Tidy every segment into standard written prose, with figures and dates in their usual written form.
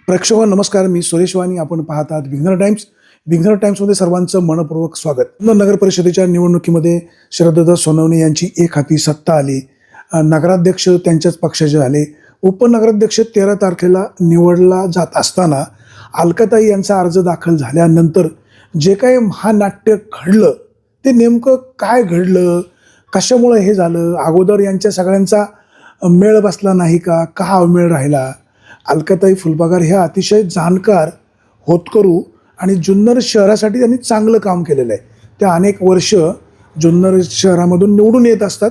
प्रेक्षक नमस्कार, मी सुरेश वाणी. आपण पाहत आहात विघ्नर टाइम्स. विघ्नर टाइम्समध्ये सर्वांचं मनपूर्वक स्वागत. नगर परिषदेच्या निवडणुकीमध्ये शरददादा सोनवणे यांची एक हाती सत्ता आली. नगराध्यक्ष त्यांच्याच पक्षाचे झाले. उपनगराध्यक्ष 13 तारखेला निवडला जात असताना अलकाताई यांचा अर्ज दाखल झाल्यानंतर जे काही महानाट्य घडलं ते नेमकं काय घडलं, कशामुळे हे झालं, अगोदर यांच्या सगळ्यांचा मेळ बसला नाही का, का अवमेळ राहिला. अलकाताई फुलपागार ह्या अतिशय जाणकार, होतकरू आणि जुन्नर शहरासाठी त्यांनी चांगलं काम केलेलं आहे. त्या अनेक वर्ष जुन्नर शहरामधून निवडून येत असतात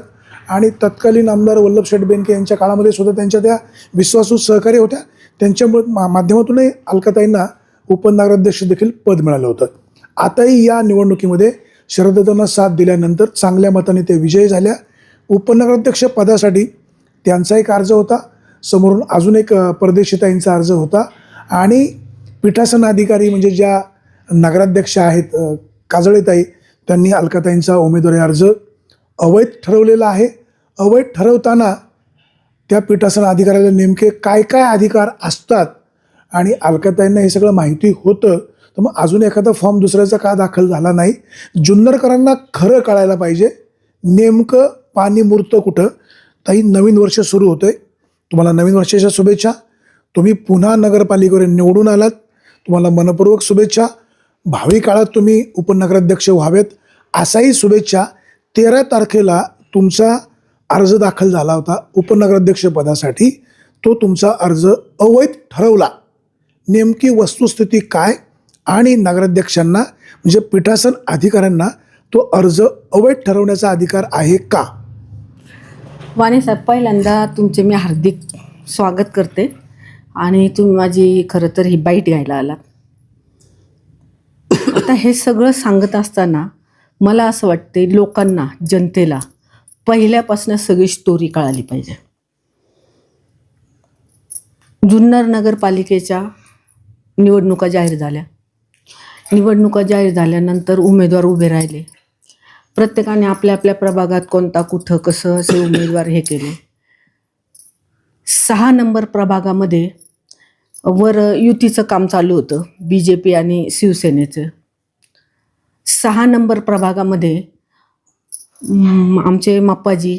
आणि तत्कालीन आमदार वल्लभशेठ बेनके यांच्या काळामध्ये सुद्धा त्यांच्या त्या विश्वासू सहकारी होत्या. त्यांच्यामुळे माध्यमातूनही अलकाताईंना उपनगराध्यक्ष देखील पद मिळालं होतं. आताही या निवडणुकीमध्ये शरददादांना साथ दिल्यानंतर चांगल्या मताने ते विजयी झाल्या. उपनगराध्यक्ष पदासाठी त्यांचा एक अर्ज होता, समोरून अजून एक परदेशीताईंचा अर्ज होता आणि पीठासन अधिकारी म्हणजे ज्या नगराध्यक्ष आहेत काजळेताई, त्यांनी अलकाताईंचा उमेदवारी अर्ज अवैध ठरवलेला आहे. अवैध ठरवताना त्या पीठासन अधिकाऱ्याला नेमके काय काय अधिकार असतात आणि अलकाताईंना हे सगळं माहिती होतं, तर मग अजून एखादा फॉर्म दुसऱ्याचा का दाखल झाला नाही. जुन्नरकरांना खरं कळायला पाहिजे नेमकं पाणी मुरतं कुठं. ताई, नवीन वर्ष सुरू होतं आहे, तुम्हाला नवीन वर्षाच्या शुभेच्छा. तुम्ही पुन्हा नगरपालिकेवर निवडून आलात, तुम्हाला मनपूर्वक शुभेच्छा. भावी काळात तुम्ही उपनगराध्यक्ष व्हावेत असाही शुभेच्छा. 13 तारखेला तुमचा अर्ज दाखल झाला होता उपनगराध्यक्ष पदासाठी, तो तुमचा अर्ज अवैध ठरवला. नेमकी वस्तुस्थिती काय आणि नगराध्यक्षांना म्हणजे पीठासन अधिकाऱ्यांना तो अर्ज अवैध ठरवण्याचा अधिकार आहे का? वाणी साहेब, पहिल्यांदा तुमचे मी हार्दिक स्वागत करते आणि तुम्ही माझी खरं तर ही बाईट घ्यायला आलात. आता हे सगळं सांगत असताना मला असं वाटते लोकांना, जनतेला पहिल्यापासून सगळी स्टोरी कळाली पाहिजे. जुन्नर नगरपालिकेच्या निवडणुका जाहीर झाल्या. निवडणुका जाहीर झाल्यानंतर उमेदवार उभे राहिले. प्रत्येकाने आपल्या आपल्या प्रभागात कोणता कुठं कसं असे उमेदवार हे केले. 6 नंबर प्रभागामध्ये वर युतीचं काम चालू होतं, BJP आणि शिवसेनेचं. 6 नंबर प्रभागामध्ये आमचे माप्पाजी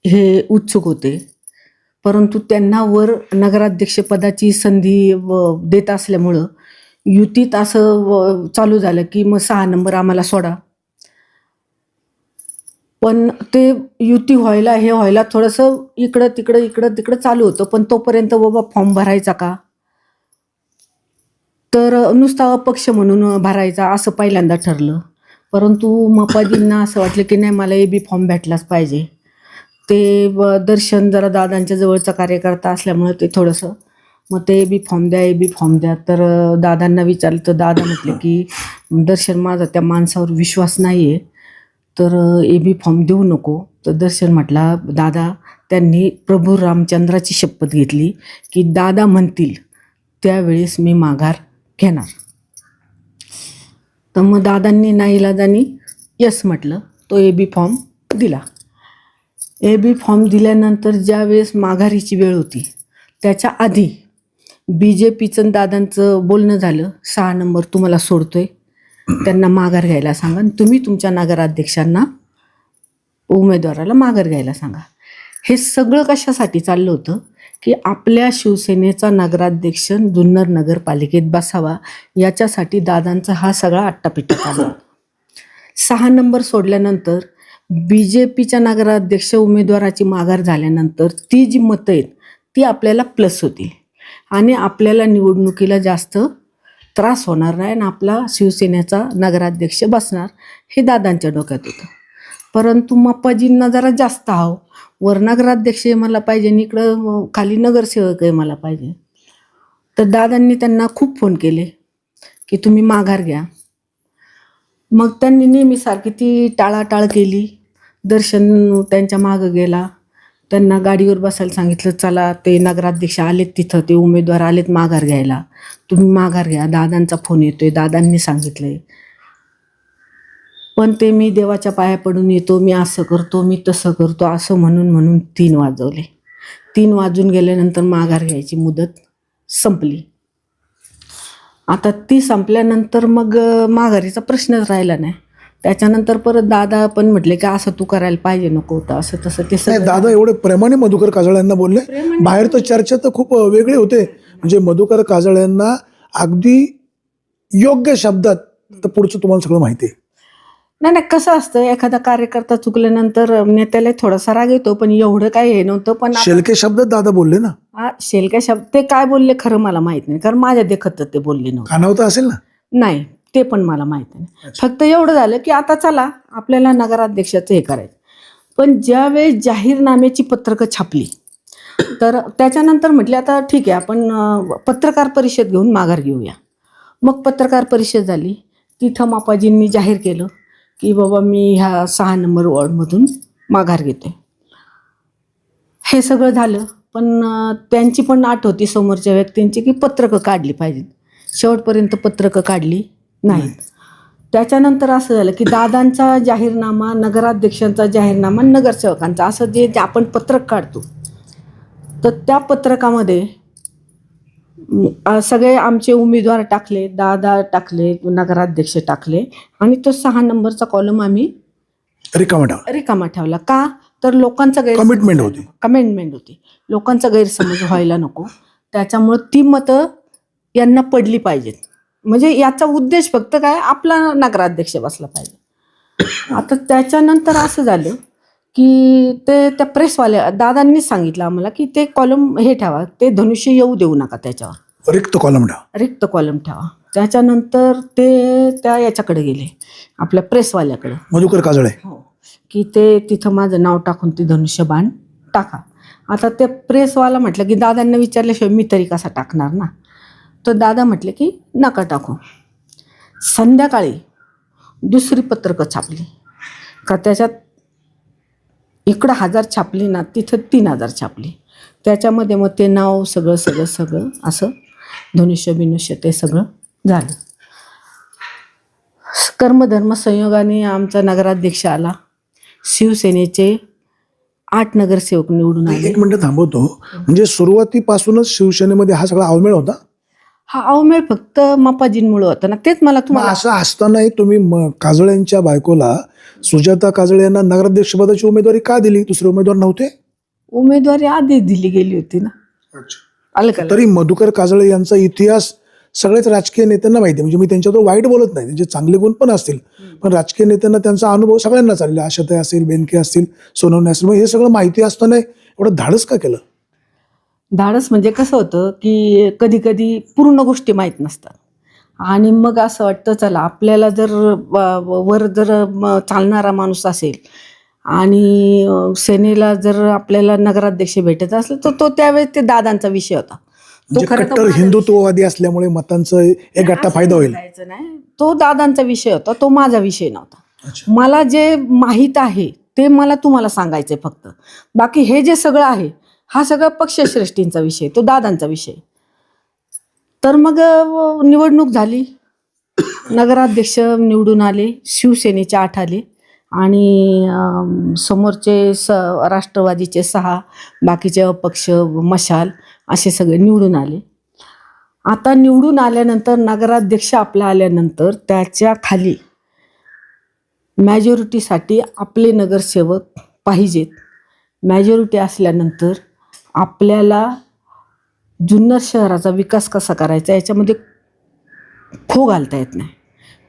हे उत्सुक होते, परंतु त्यांना वर नगराध्यक्षपदाची संधी देत असल्यामुळं युतीत असं चालू झालं की मग 6 नंबर आम्हाला सोडा. पण ते युती व्हायला थोडंसं इकडं तिकडं चालू होतं. पण तोपर्यंत बाबा फॉर्म भरायचा का, तर नुसता अपक्ष म्हणून भरायचा असं पहिल्यांदा ठरलं. परंतु मापाजींना असं वाटलं की नाही, मला AB फॉर्म भेटलाच पाहिजे. ते दर्शन जरा दादांच्या जवळचा कार्यकर्ता असल्यामुळे ते थोडंसं मग ते AB फॉर्म द्या. तर दादांना विचारलं तर दादा म्हटले की दर्शन, माझा त्या माणसावर विश्वास नाही आहे, तर AB फॉर्म देऊ नको. तर दर्शन म्हटला, दादा, त्यांनी प्रभू रामचंद्राची शपथ घेतली की दादा म्हणतील त्यावेळेस मी माघार घेणार. तर मग दादांनी नाईलाजानी यस म्हटलं, तो AB फॉर्म दिला. AB फॉर्म दिल्यानंतर ज्यावेळेस माघारीची वेळ होती त्याच्या आधी BJPचं दादांचं बोलणं झालं, 6 नंबर तुम्हाला सोडतोय, त्यांना माघार घ्यायला सांगा आणि तुम्ही तुमच्या नगराध्यक्षांना, उमेदवाराला माघार घ्यायला सांगा. हे सगळं कशासाठी चाललं होतं की आपल्या शिवसेनेचा नगराध्यक्ष जुन्नर नगरपालिकेत बसावा, याच्यासाठी दादांचा हा सगळा आट्टापिट्टा चालला. 6 नंबर सोडल्यानंतर BJPच्या नगराध्यक्ष उमेदवाराची माघार झाल्यानंतर ती जी मतं आहेत ती आपल्याला प्लस होती आणि आपल्याला निवडणुकीला जास्त त्रास होणार नाही आणि आपला शिवसेनेचा नगराध्यक्ष बसणार, हे दादांच्या डोक्यात होतं. परंतु माप्पाजींना जरा जास्त वर नगराध्यक्ष मला पाहिजे आणि इकडं खाली नगरसेवक आहे मला पाहिजे. तर दादांनी त्यांना खूप फोन केले की तुम्ही माघार घ्या. मग त्यांनी नेहमीसारखी ती टाळाटाळ केली. दर्शन त्यांच्या मागं गेला, त्यांना गाडीवर बसायला सांगितलं, चला ते नगराध्यक्ष आलेत तिथं, ते उमेदवार आलेत माघार घ्यायला, तुम्ही माघार घ्या, दादांचा फोन येतोय, दादांनी सांगितलंय. पण ते मी देवाच्या पाया पडून येतो, मी असं करतो, मी तसं करतो, असं म्हणून 3 वाजवले. 3 वाजून गेल्यानंतर माघार घ्यायची मुदत संपली. आता ती संपल्यानंतर मग माघारीचा प्रश्नच राहिला नाही. त्याच्यानंतर परत दादा पण म्हटले की असं तू करायला पाहिजे नको होतं, असं तसं ते नाही, सगळं. दादा एवढे प्रेमाने मधुकर काजळे यांना बोलले. बाहेर तर चर्चा तर खूप वेगळे होते. म्हणजे मधुकर काजळे यांना अगदी योग्य शब्दात, तर पुढचं तुम्हाला सगळं माहिती आहे. नाही, कसं असतं, एखादा कार्यकर्ता चुकल्यानंतर नेत्याला थोडासा राग येतो, पण एवढं काय हे नव्हतं. पण शेलके शब्दात दादा बोलले ना. शेलक्या शब्द ते काय बोलले खरं मला माहित नाही, कारण माझ्या देखत ते बोलले नव्हते. कानावर तर असेल ना. नाही, ते पण मला माहित नाही. फक्त एवढं झालं की आता चला आपल्याला नगराध्यक्षाचं हे करायचं. पण ज्यावेळेस जाहीरनाम्याची पत्रकं छापली, तर त्याच्यानंतर म्हटले आता ठीक आहे, आपण पत्रकार परिषद घेऊन माघार घेऊया. मग पत्रकार परिषद झाली. तिथं मापाजींनी जाहीर केलं की बाबा मी ह्या 6 नंबर वॉर्डमधून माघार घेते. हे सगळं झालं, पण त्यांची पण आठ होती समोरच्या व्यक्तींची की पत्रकं काढली पाहिजेत. शेवटपर्यंत पत्रकं काढली नाहीत. त्याच्यानंतर असं झालं की दादांचा जाहीरनामा, नगराध्यक्षांचा जाहीरनामा, नगरसेवकांचा, असं जे आपण पत्रक काढतो, तर त्या पत्रकामध्ये सगळे आमचे उमेदवार टाकले, दादा टाकले, नगराध्यक्ष टाकले, आणि तो 6 नंबरचा कॉलम आम्ही रिकामा ठेवला. का तर लोकांचा कमिटमेंट होती. लोकांचा गैरसमज व्हायला नको. त्याच्यामुळे ती मतं यांना पडली पाहिजेत. म्हणजे याचा उद्देश फक्त काय, आपला नगराध्यक्ष बसला पाहिजे. आता त्याच्यानंतर असं झालं की ते त्या प्रेसवाल्या दादांनीच सांगितलं आम्हाला की ते कॉलम हे ठेवा, ते धनुष्य येऊ देऊ नका, त्याच्यावर रिक्त कॉलम ठेवा. त्याच्यानंतर ते त्या याच्याकडे गेले, आपल्या प्रेसवाल्याकडे, मधुकर काजळे, की ते तिथं माझं नाव टाकून ते धनुष्यबाण टाका. आता ते प्रेसवाला म्हटलं की दादांना विचारल्याशिवाय मी तरी कसा टाकणार ना. तर दादा म्हटले की नका टाकू. संध्याकाळी दुसरी पत्रकं छापली का, त्याच्यात इकडं 1000 छापली ना, तिथं 3000 छापली. त्याच्यामध्ये मग ते नाव सगळं असं धनुष्य ते सगळं झालं. कर्मधर्म संयोगाने आमचा नगराध्यक्ष आला. शिवसेनेचे 8 नगरसेवक निवडून आले. 1 मिनिट थांबवतो. म्हणजे सुरुवातीपासूनच शिवसेनेमध्ये हा सगळा अवमेळ होता. हा अवमेळ फक्त मापाजींमुळे होता ना, तेच मला तुम्हाला. असं असतानाही तुम्ही काजळेंच्या बायकोला, सुजाता काजळे यांना नगराध्यक्षपदाची उमेदवारी का दिली? दुसरे उमेदवार नव्हते? उमेदवारी आधी दिली गेली होती ना. तरी मधुकर काजळे यांचा इतिहास सगळेच राजकीय नेत्यांना माहिती आहे. म्हणजे मी त्यांच्यावर वाईट बोलत नाही, त्यांचे चांगले गुण पण असतील, पण राजकीय नेत्यांना त्यांचा अनुभव सगळ्यांना चाललेला. आशाताई असेल, बेनके असतील, सोनवणे असतील. मग हे सगळं माहिती असताना एवढं धाडस का केलं? धाडस म्हणजे कसं होतं की कधी कधी पूर्ण गोष्टी माहीत नसतात, आणि मग असं वाटतं चला आपल्याला जर वर जर चालणारा माणूस असेल आणि सेनेला जर आपल्याला नगराध्यक्ष भेटत असेल, तर तो त्यावेळेस ते दादांचा विषय होता. तो कट्टर हिंदुत्ववादी असल्यामुळे मतांचा एक गट्टा फायदा होईल नाही, तो दादांचा विषय होता, तो माझा विषय नव्हता. मला जे माहीत आहे ते मला तुम्हाला सांगायचंय फक्त. बाकी हे जे सगळं आहे, हा सगळा पक्षश्रेष्ठींचा विषय, तो दादांचा विषय. तर मग निवडणूक झाली, नगराध्यक्ष निवडून आले, शिवसेनेचे 8 आले, आणि समोरचे राष्ट्रवादीचे 6, बाकीचे अपक्ष, मशाल, असे सगळे निवडून आले. आता निवडून आल्यानंतर, नगराध्यक्ष आपला आल्यानंतर, त्याच्या खाली मॅजॉरिटीसाठी आपले नगरसेवक पाहिजेत. मॅजॉरिटी असल्यानंतर आपल्याला जुन्नर शहराचा विकास कसा करायचा याच्यामध्ये खो घालता येत नाही.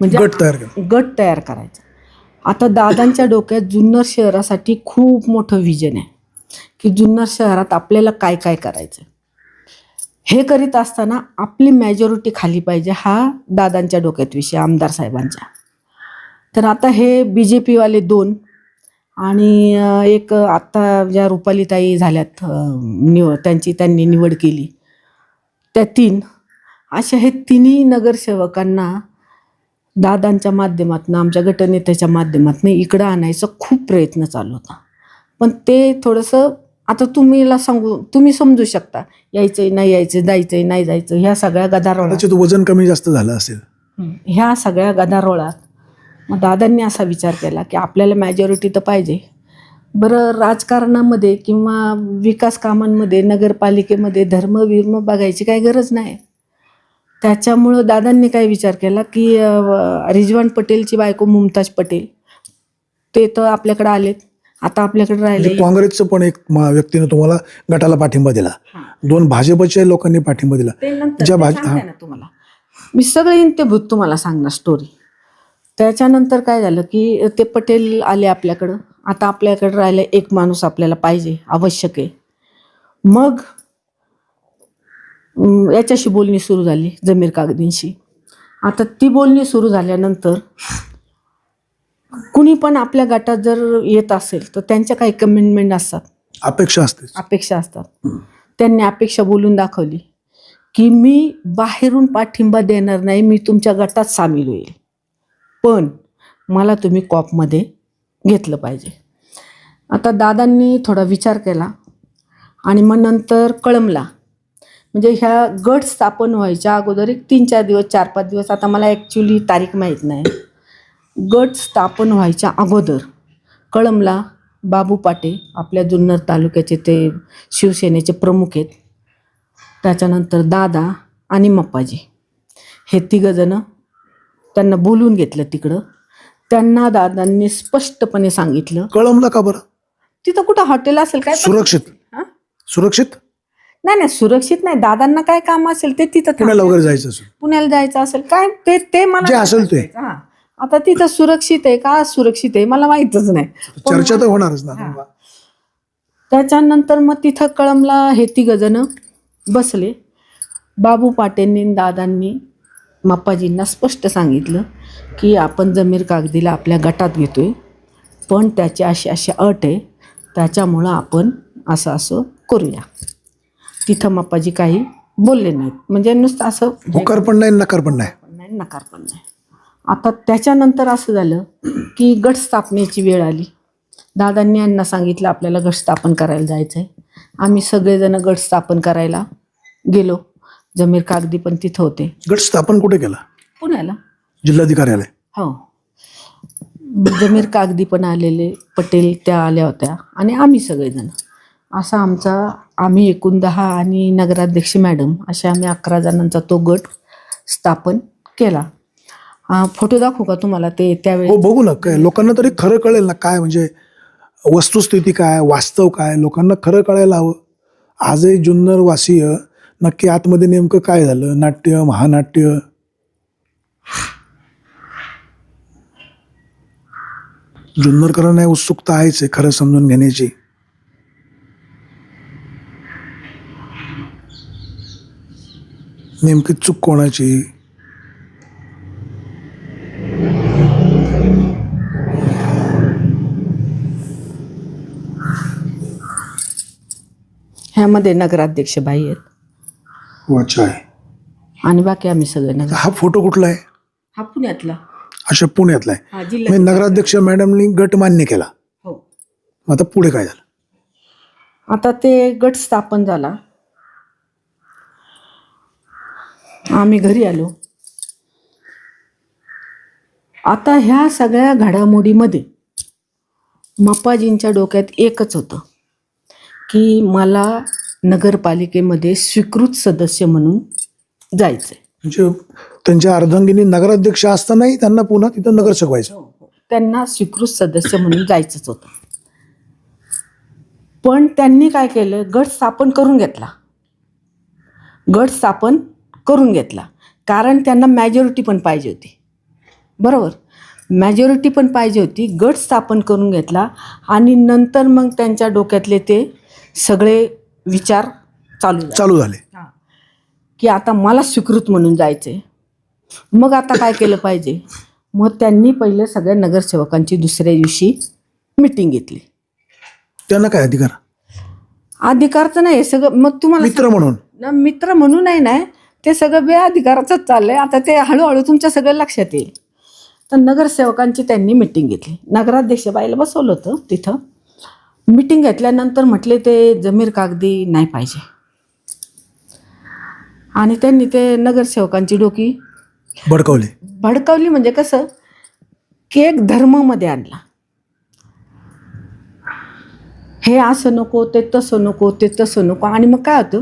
म्हणजे गट तयार करायचा. आता दादांच्या डोक्यात जुन्नर शहरासाठी खूप मोठं विजन आहे की जुन्नर शहरात आपल्याला काय काय करायचं. हे करीत असताना आपली मॅजॉरिटी खाली पाहिजे, हा दादांच्या डोक्यात विषय, आमदार साहेबांच्या. तर आता हे BJPवाले 2 आणि एक आत्ता ज्या रुपालीताई झाल्यात, त्यांनी निवड केली, त्या 3, अशा हे 3ही नगरसेवकांना दादांच्या माध्यमातून, आमच्या गटनेत्याच्या माध्यमातून इकडं आणायचा खूप प्रयत्न चालू होता. पण ते थोडंसं, आता तुम्ही समजू शकता, यायचंय नाही यायचं, जायचंय नाही जायचं, ह्या सगळ्या गदारोळात वजन कमी जास्त झालं असेल. ह्या सगळ्या गदारोळात मग दादांनी असा विचार केला की आपल्याला मॅजॉरिटी तर पाहिजे, बरं, राजकारणामध्ये किंवा विकास कामांमध्ये नगरपालिकेमध्ये धर्म बघायची काही गरज नाही. त्याच्यामुळं दादांनी काय विचार केला की रिजवान पटेलची बायको मुमताज पटेल ते तर आपल्याकडे आलेत, आता आपल्याकडे राहिले. म्हणजे काँग्रेसचं पण एक व्यक्तीनं तुम्हाला गटाला पाठिंबा दिला, 2 भाजपच्या लोकांनी पाठिंबा दिला. ते नंतर ते सांगते ना तुम्हाला, मी सगळे इंतेभूत तुम्हाला सांगणार स्टोरी. त्याच्यानंतर काय झालं की ते पटेल आले आपल्याकडं, आता आपल्याकडे राहिलं एक माणूस आपल्याला पाहिजे, आवश्यक आहे. मग याच्याशी बोलणी सुरू झाली, जमीर कागदींशी. आता ती बोलणी सुरू झाल्यानंतर कुणी पण आपल्या गटात जर येत असेल तर त्यांच्या काही कमिटमेंट असतात, अपेक्षा असतात. त्यांनी अपेक्षा बोलून दाखवली की मी बाहेरून पाठिंबा देणार नाही, मी तुमच्या गटात सामील होईल, पण मला तुम्ही कॉपमध्ये घेतलं पाहिजे. आता दादांनी थोडा विचार केला आणि मग नंतर कळमला. म्हणजे ह्या गट स्थापन व्हायच्या अगोदर एक 3-4 दिवस 4-5 दिवस, आता मला ॲक्च्युली तारीख माहीत नाही, गट स्थापन व्हायच्या अगोदर कळमला बाबू पाटे आपल्या जुन्नर तालुक्याचे ते शिवसेनेचे प्रमुख आहेत. त्याच्यानंतर दादा आणि मप्पाजी हे तिघंजणं त्यांना बोलून घेतलं तिकडं. त्यांना दादांनी स्पष्टपणे सांगितलं. कळमला का बरं? तिथं कुठं हॉटेल असेल काय? सुरक्षित नाही, सुरक्षित नाही. दादांना काय काम असेल ते तिथं पुण्याला वगैरे जायचं असेल, पुण्याला जायचं असेल काय ते मला जे असेल ते. आता तिथं सुरक्षित आहे का सुरक्षित आहे मला माहीतच नाही, चर्चा तर होणारच ना. त्याच्यानंतर मग तिथं कळमला हे तिघंजणं बसले. बाबू पाटेंनी दादांनी माप्पाजींना स्पष्ट सांगितलं की आपण जमीर कागदीला आपल्या गटात घेतोय, पण त्याची अशी अट आहे, त्याच्यामुळं आपण असं करूया. तिथं माप्पाजी काही बोलले नाहीत, म्हणजे नुसतं असं होकार पण नाही, नकार पण नाही. आता त्याच्यानंतर असं झालं की गट स्थापनेची वेळ आली. दादांनी यांना सांगितलं आपल्याला गट स्थापन करायला जायचं आहे. आम्ही सगळेजण गट स्थापन करायला गेलो. जमीर कागदी पण तिथं होते. गट स्थापन कुठे केला? पुण्याला, जिल्हाधिकार्यालय. हो. जमीर कागदी पण आलेले, पटेल त्या आल्या होत्या आणि आम्ही सगळेजण. असा आम्ही एकूण 10 आणि नगराध्यक्ष मॅडम अशा आम्ही 11 जणांचा तो गट स्थापन केला. फोटो दाखवू का तुम्हाला ते त्यावेळी? हो, बघू ना. काय लोकांना तरी खरं कळेल ना, काय म्हणजे वस्तुस्थिती काय, वास्तव काय, लोकांना खरं कळायला हवं. आजही जुन्नर वासीय नक्की आतमध्ये नेमकं काय झालं, नाट्य महानाट्य, जुन्नरकरांना उत्सुकता आहेच आहे खरं समजून घेण्याची. नेमकी चूक कोणाची? ह्यामध्ये नगराध्यक्ष बाई आहेत. अच्छा आहे. आणि बाकी आम्ही सगळे नगर. हा फोटो कुठला आहे? हा पुण्यातला. अच्छा, पुण्यातला आहे. हा, म्हणजे नगराध्यक्ष मॅडमनी गट मान्य केला. हो. आता पुढे काय झालं? आता ते गट स्थापन झाला, आम्ही घरी आलो. आता ह्या सगळ्या घडामोडीमध्ये मप्पाजींच्या डोक्यात एकच होतं की मला नगरपालिकेमध्ये स्वीकृत सदस्य म्हणून जायचंय. म्हणजे त्यांच्या अर्धांगिनी नगराध्यक्ष असतानाही त्यांना पुन्हा तिथं नगरसेवक व्हायचं. त्यांना स्वीकृत सदस्य म्हणून जायचंच होतं. पण त्यांनी काय केलं, गट स्थापन करून घेतला. कारण त्यांना मॅजॉरिटी पण पाहिजे होती. बरोबर, मॅजॉरिटी पण पाहिजे होती. गट स्थापन करून घेतला आणि नंतर मग त्यांच्या डोक्यातले ते सगळे विचार चालू झाले की आता मला स्वीकृत म्हणून जायचे. मग आता काय केलं पाहिजे? मग त्यांनी पहिले सगळ्या नगरसेवकांची दुसऱ्या दिवशी मीटिंग घेतली. त्यांना काय अधिकार? अधिकारचं नाही सगळं. मग तुम्हाला मित्र म्हणूनही नाही, ते सगळं बेअधिकाराचंच चाललंय. आता ते हळूहळू तुमच्या सगळं लक्षात येईल. तर नगरसेवकांची त्यांनी मीटिंग घेतली. नगराध्यक्ष बाईला बसवलं होतं तिथं. मीटिंग घेतल्यानंतर म्हटले ते जमीर कागदी नाही पाहिजे. आणि त्यांनी ते नगरसेवकांची डोकी भडकावली. म्हणजे कसं की एक धर्मामध्ये आणला. हे असं नको, ते तसं नको, ते तसं नको. आणि मग काय होतं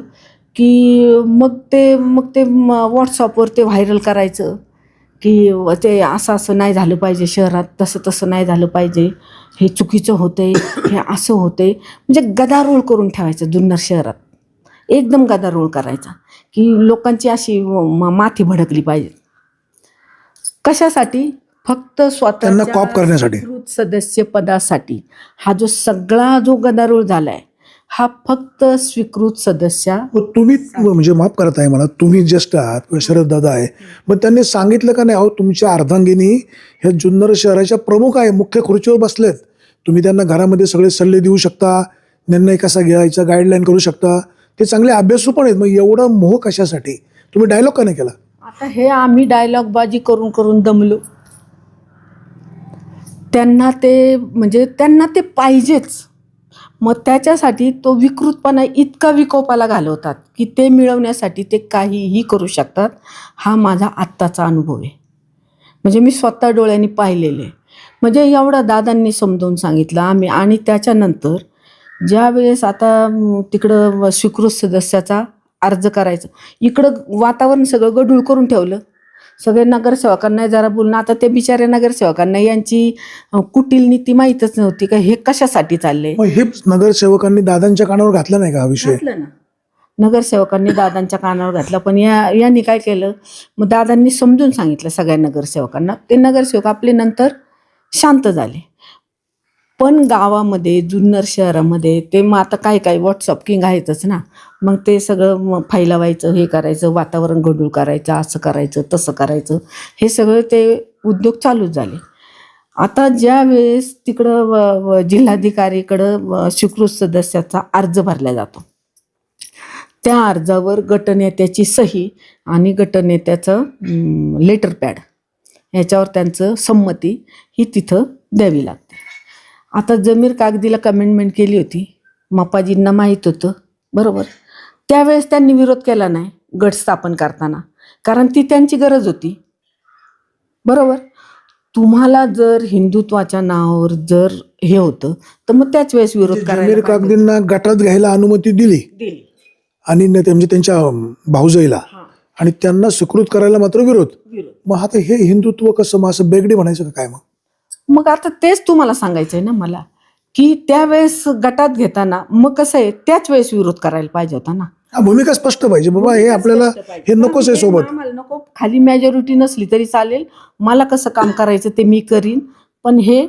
की मग ते व्हॉट्सअपवर ते व्हायरल करायचं की ते असं असं नाही झालं पाहिजे शहरात, तसं तसं नाही झालं पाहिजे, हे चुकीचं होतंय, हे असं होतंय. म्हणजे गदारोळ करून ठेवायचं जुन्नर शहरात, एकदम गदारोळ करायचा की लोकांची अशी माथी भडकली पाहिजे. कशासाठी? फक्त त्यांना स्वतःच्या कॉप करण्यासाठी. स्वीकृत सदस्य पदासाठी. हा जो सगळा जो गदारोळ झालाय हा फक्त स्वीकृत सदस्या. मग तुम्ही म्हणजे माफ करत आहे मला, तुम्ही ज्येष्ठ आहात किंवा शरद दादा आहे, मग त्यांनी सांगितलं का नाही, अहो तुमच्या अर्धांगिनी ह्या जुन्नर शहराच्या प्रमुख आहे, मुख्य खुर्चीवर बसलेत, तुम्ही त्यांना घरामध्ये सगळे सल्ले देऊ शकता, निर्णय कसा घ्यायचा गाईडलाईन करू शकता, ते चांगले अभ्यासू पण आहेत, मग एवढा मोह कशासाठी? तुम्ही डायलॉग का नाही केला? आता हे आम्ही डायलॉग बाजी करून करून दमलो. त्यांना ते पाहिजेच. मग त्याच्यासाठी तो विकृतपणा इतका विकोपाला घालवतात की ते मिळवण्यासाठी ते काहीही करू शकतात. हा माझा आत्ताचा अनुभव आहे, म्हणजे मी स्वतः डोळ्यांनी पाहिलेले आहे. म्हणजे एवढा दादांनी समजावून सांगितलं आम्ही. आणि त्याच्यानंतर ज्या वेळेस आता तिकडं स्वीकृत सदस्याचा अर्ज करायचं, इकडं वातावरण सगळं गढूळ करून ठेवलं. सगळे नगरसेवकांना जरा बोलणं. आता ते बिचाऱ्या नगरसेवकांना यांची कुटील नीती माहीतच नव्हती का हे कशासाठी चालले. मग हे नगरसेवकांनी दादांच्या कानावर घातला नाही का हा विषय? घातलं ना, नगरसेवकांनी दादांच्या कानावर घातला. पण यांनी काय केलं, मग दादांनी समजून सांगितलं सगळ्या नगरसेवकांना. ते नगरसेवक आपले नंतर शांत झाले. पण गावामध्ये जुन्नर शहरामध्ये ते मग आता काय व्हॉट्सअप किंग आहेतच ना, मग ते सगळं फैलावायचं, हे करायचं, वातावरण गढूळ करायचं, असं करायचं तसं करायचं, हे सगळं ते उद्योग चालूच झाले. आता ज्या वेळेस तिकडं जिल्हाधिकारीकडं स्वीकृत सदस्याचा अर्ज भरला जातो, त्या अर्जावर गटनेत्याची सही आणि गटनेत्याचं लेटर पॅड ह्याच्यावर त्यांचं संमती ही तिथं द्यावी लागते. आता जमीर कागदीला कमेंटमेंट केली होती, मापाजींना माहीत होतं, बरोबर. त्यावेळेस त्यांनी विरोध केला नाही गट स्थापन करताना, कारण ती त्यांची गरज होती, बरोबर. तुम्हाला जर हिंदुत्वाच्या नावावर जर हे होतं तर मग त्याच वेळेस विरोध जमीर करायला कागदींना गटात घ्यायला अनुमती दिली आणि म्हणजे त्यांच्या भाऊजाईला, आणि त्यांना स्वीकृत करायला मात्र विरोध. मग आता हे हिंदुत्व कसं, मग असं बेगडी म्हणायचं का काय? मग आता तेच तुम्हाला सांगायचंय ना मला, की त्यावेळेस गटात घेताना मग कसं आहे, त्याच वेळेस विरोध करायला पाहिजे होता ना. भूमिका स्पष्ट पाहिजे, बाबा हे आपल्याला हे नकोच आहे सोबत. आम्हाला नको, खाली मेजॉरिटी नसली तरी चालेल, मला कसं काम करायचं ते मी करीन, पण हे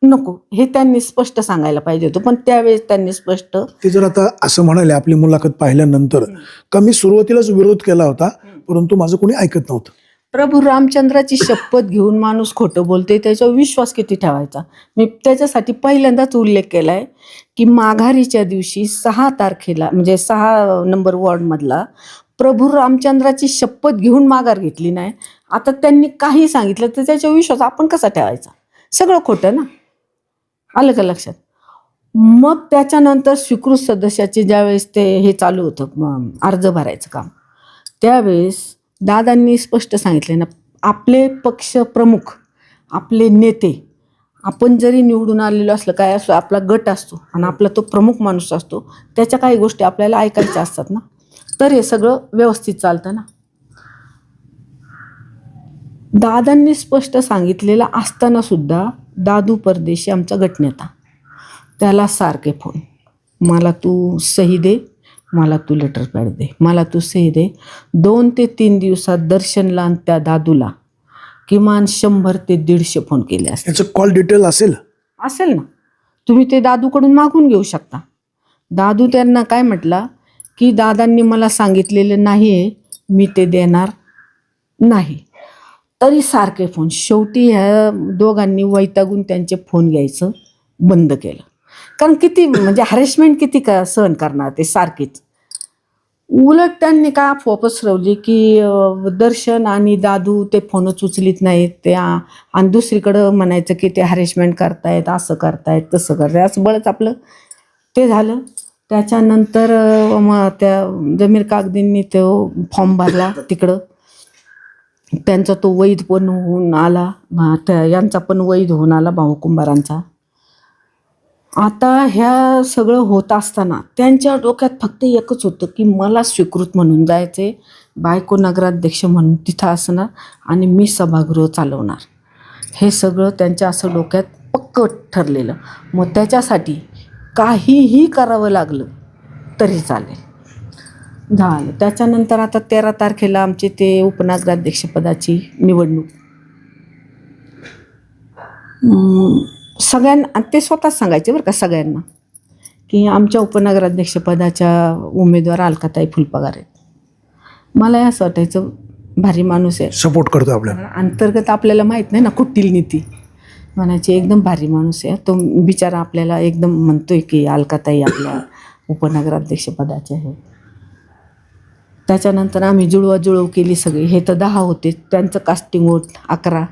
नको, हे त्यांनी स्पष्ट सांगायला पाहिजे होतं. पण त्यावेळेस त्यांनी स्पष्ट. ते जर आता असं म्हणाले आपली मुलाखत पाहिल्यानंतर का मी सुरुवातीलाच विरोध केला होता, परंतु माझं कोणी ऐकत नव्हतं. प्रभू रामचंद्राची शपथ घेऊन माणूस खोटं बोलते, त्याच्यावर विश्वास किती ठेवायचा. मी त्याच्यासाठी पहिल्यांदाच उल्लेख केलाय की माघारीच्या दिवशी 6 तारखेला, म्हणजे 6 नंबर वॉर्डमधला प्रभू रामचंद्राची शपथ घेऊन माघार घेतली नाही. आता त्यांनी काही सांगितलं तर त्याच्यावर विश्वास आपण कसा ठेवायचा? सगळं खोटं ना, आलं का लक्षात? मग त्याच्यानंतर स्वीकृत सदस्याचे ज्यावेळेस ते हे चालू होतं अर्ज भरायचं काम, त्यावेळेस दादांनी स्पष्ट सांगितले ना, आपले पक्ष प्रमुख, आपले नेते, आपण जरी निवडून आलेलो असलं, काय असो, आपला गट असतो आणि आपला तो प्रमुख माणूस असतो, त्याच्या काही गोष्टी आपल्याला ऐकायच्या असतात ना, तर हे सगळं व्यवस्थित चालतं ना. दादांनी स्पष्ट सांगितलेलं असताना सुद्धा दादू परदेशी आमचा गटनेता, त्याला सारखे फोन, मला तू सही दे, मला तू लेटर पॅड दे, मला तू सही दे. 2 ते 3 दिवसात दर्शनला आणि त्या दादूला किमान 100 ते 150 फोन केले असतील. याचं कॉल डिटेल असेल ना, तुम्ही ते दादूकडून मागून घेऊ शकता. दादू त्यांना काय म्हटला की दादांनी मला सांगितलेलं नाही आहे, मी ते देणार नाही. तरी सारखे फोन. शेवटी ह्या दोघांनी वैतागून त्यांचे फोन घ्यायचं बंद केलं. कारण किती म्हणजे हॅरेसमेंट किती सहन करणार ते सारखेच. उलट त्यांनी काय अफवा पसरवली की दर्शन आणि दादू ते फोनच उचलीत नाहीत ते, आणि दुसरीकडं म्हणायचं की ते हॅरेसमेंट करतायत, असं करतायत, तसं करतायत, असं बळच आपलं ते झालं. त्याच्यानंतर मग त्या जमीर कागदींनी तो फॉर्म भरला तिकडं, त्यांचा तो वैध पण होऊन आला, त्या यांचा पण वैध होऊन आला, भाऊ कुंभारांचा. आता ह्या सगळं होत असताना त्यांच्या डोक्यात फक्त एकच होतं की मला स्वीकृत म्हणून जायचे, बायको नगराध्यक्ष म्हणून तिथं असणार आणि मी सभागृह चालवणार. हे सगळं त्यांच्या असं डोक्यात पक्क ठरलेलं. मग त्याच्यासाठी काहीही करावं लागलं तरी चालेल. झालं. त्याच्यानंतर आता 13 तारखेला आमची ते उपनगराध्यक्षपदाची निवडणूक. सगळ्यांना ते स्वतःच सांगायचे बरं का सगळ्यांना की आमच्या उपनगराध्यक्षपदाच्या उमेदवार अलकाताई फुलपगार आहेत. मला असं वाटायचं भारी माणूस आहे, सपोर्ट करतो आपल्याला. अंतर्गत आपल्याला माहीत नाही ना कुठील नीती. म्हणायची एकदम भारी माणूस आहे तो बिचारा, आपल्याला एकदम म्हणतोय की अलकाताई आपल्या उपनगराध्यक्षपदाचे आहे. त्याच्यानंतर आम्ही जुळवाजुळव केली सगळी. हे तर 10 होते, त्यांचं कास्टिंग वोट 11.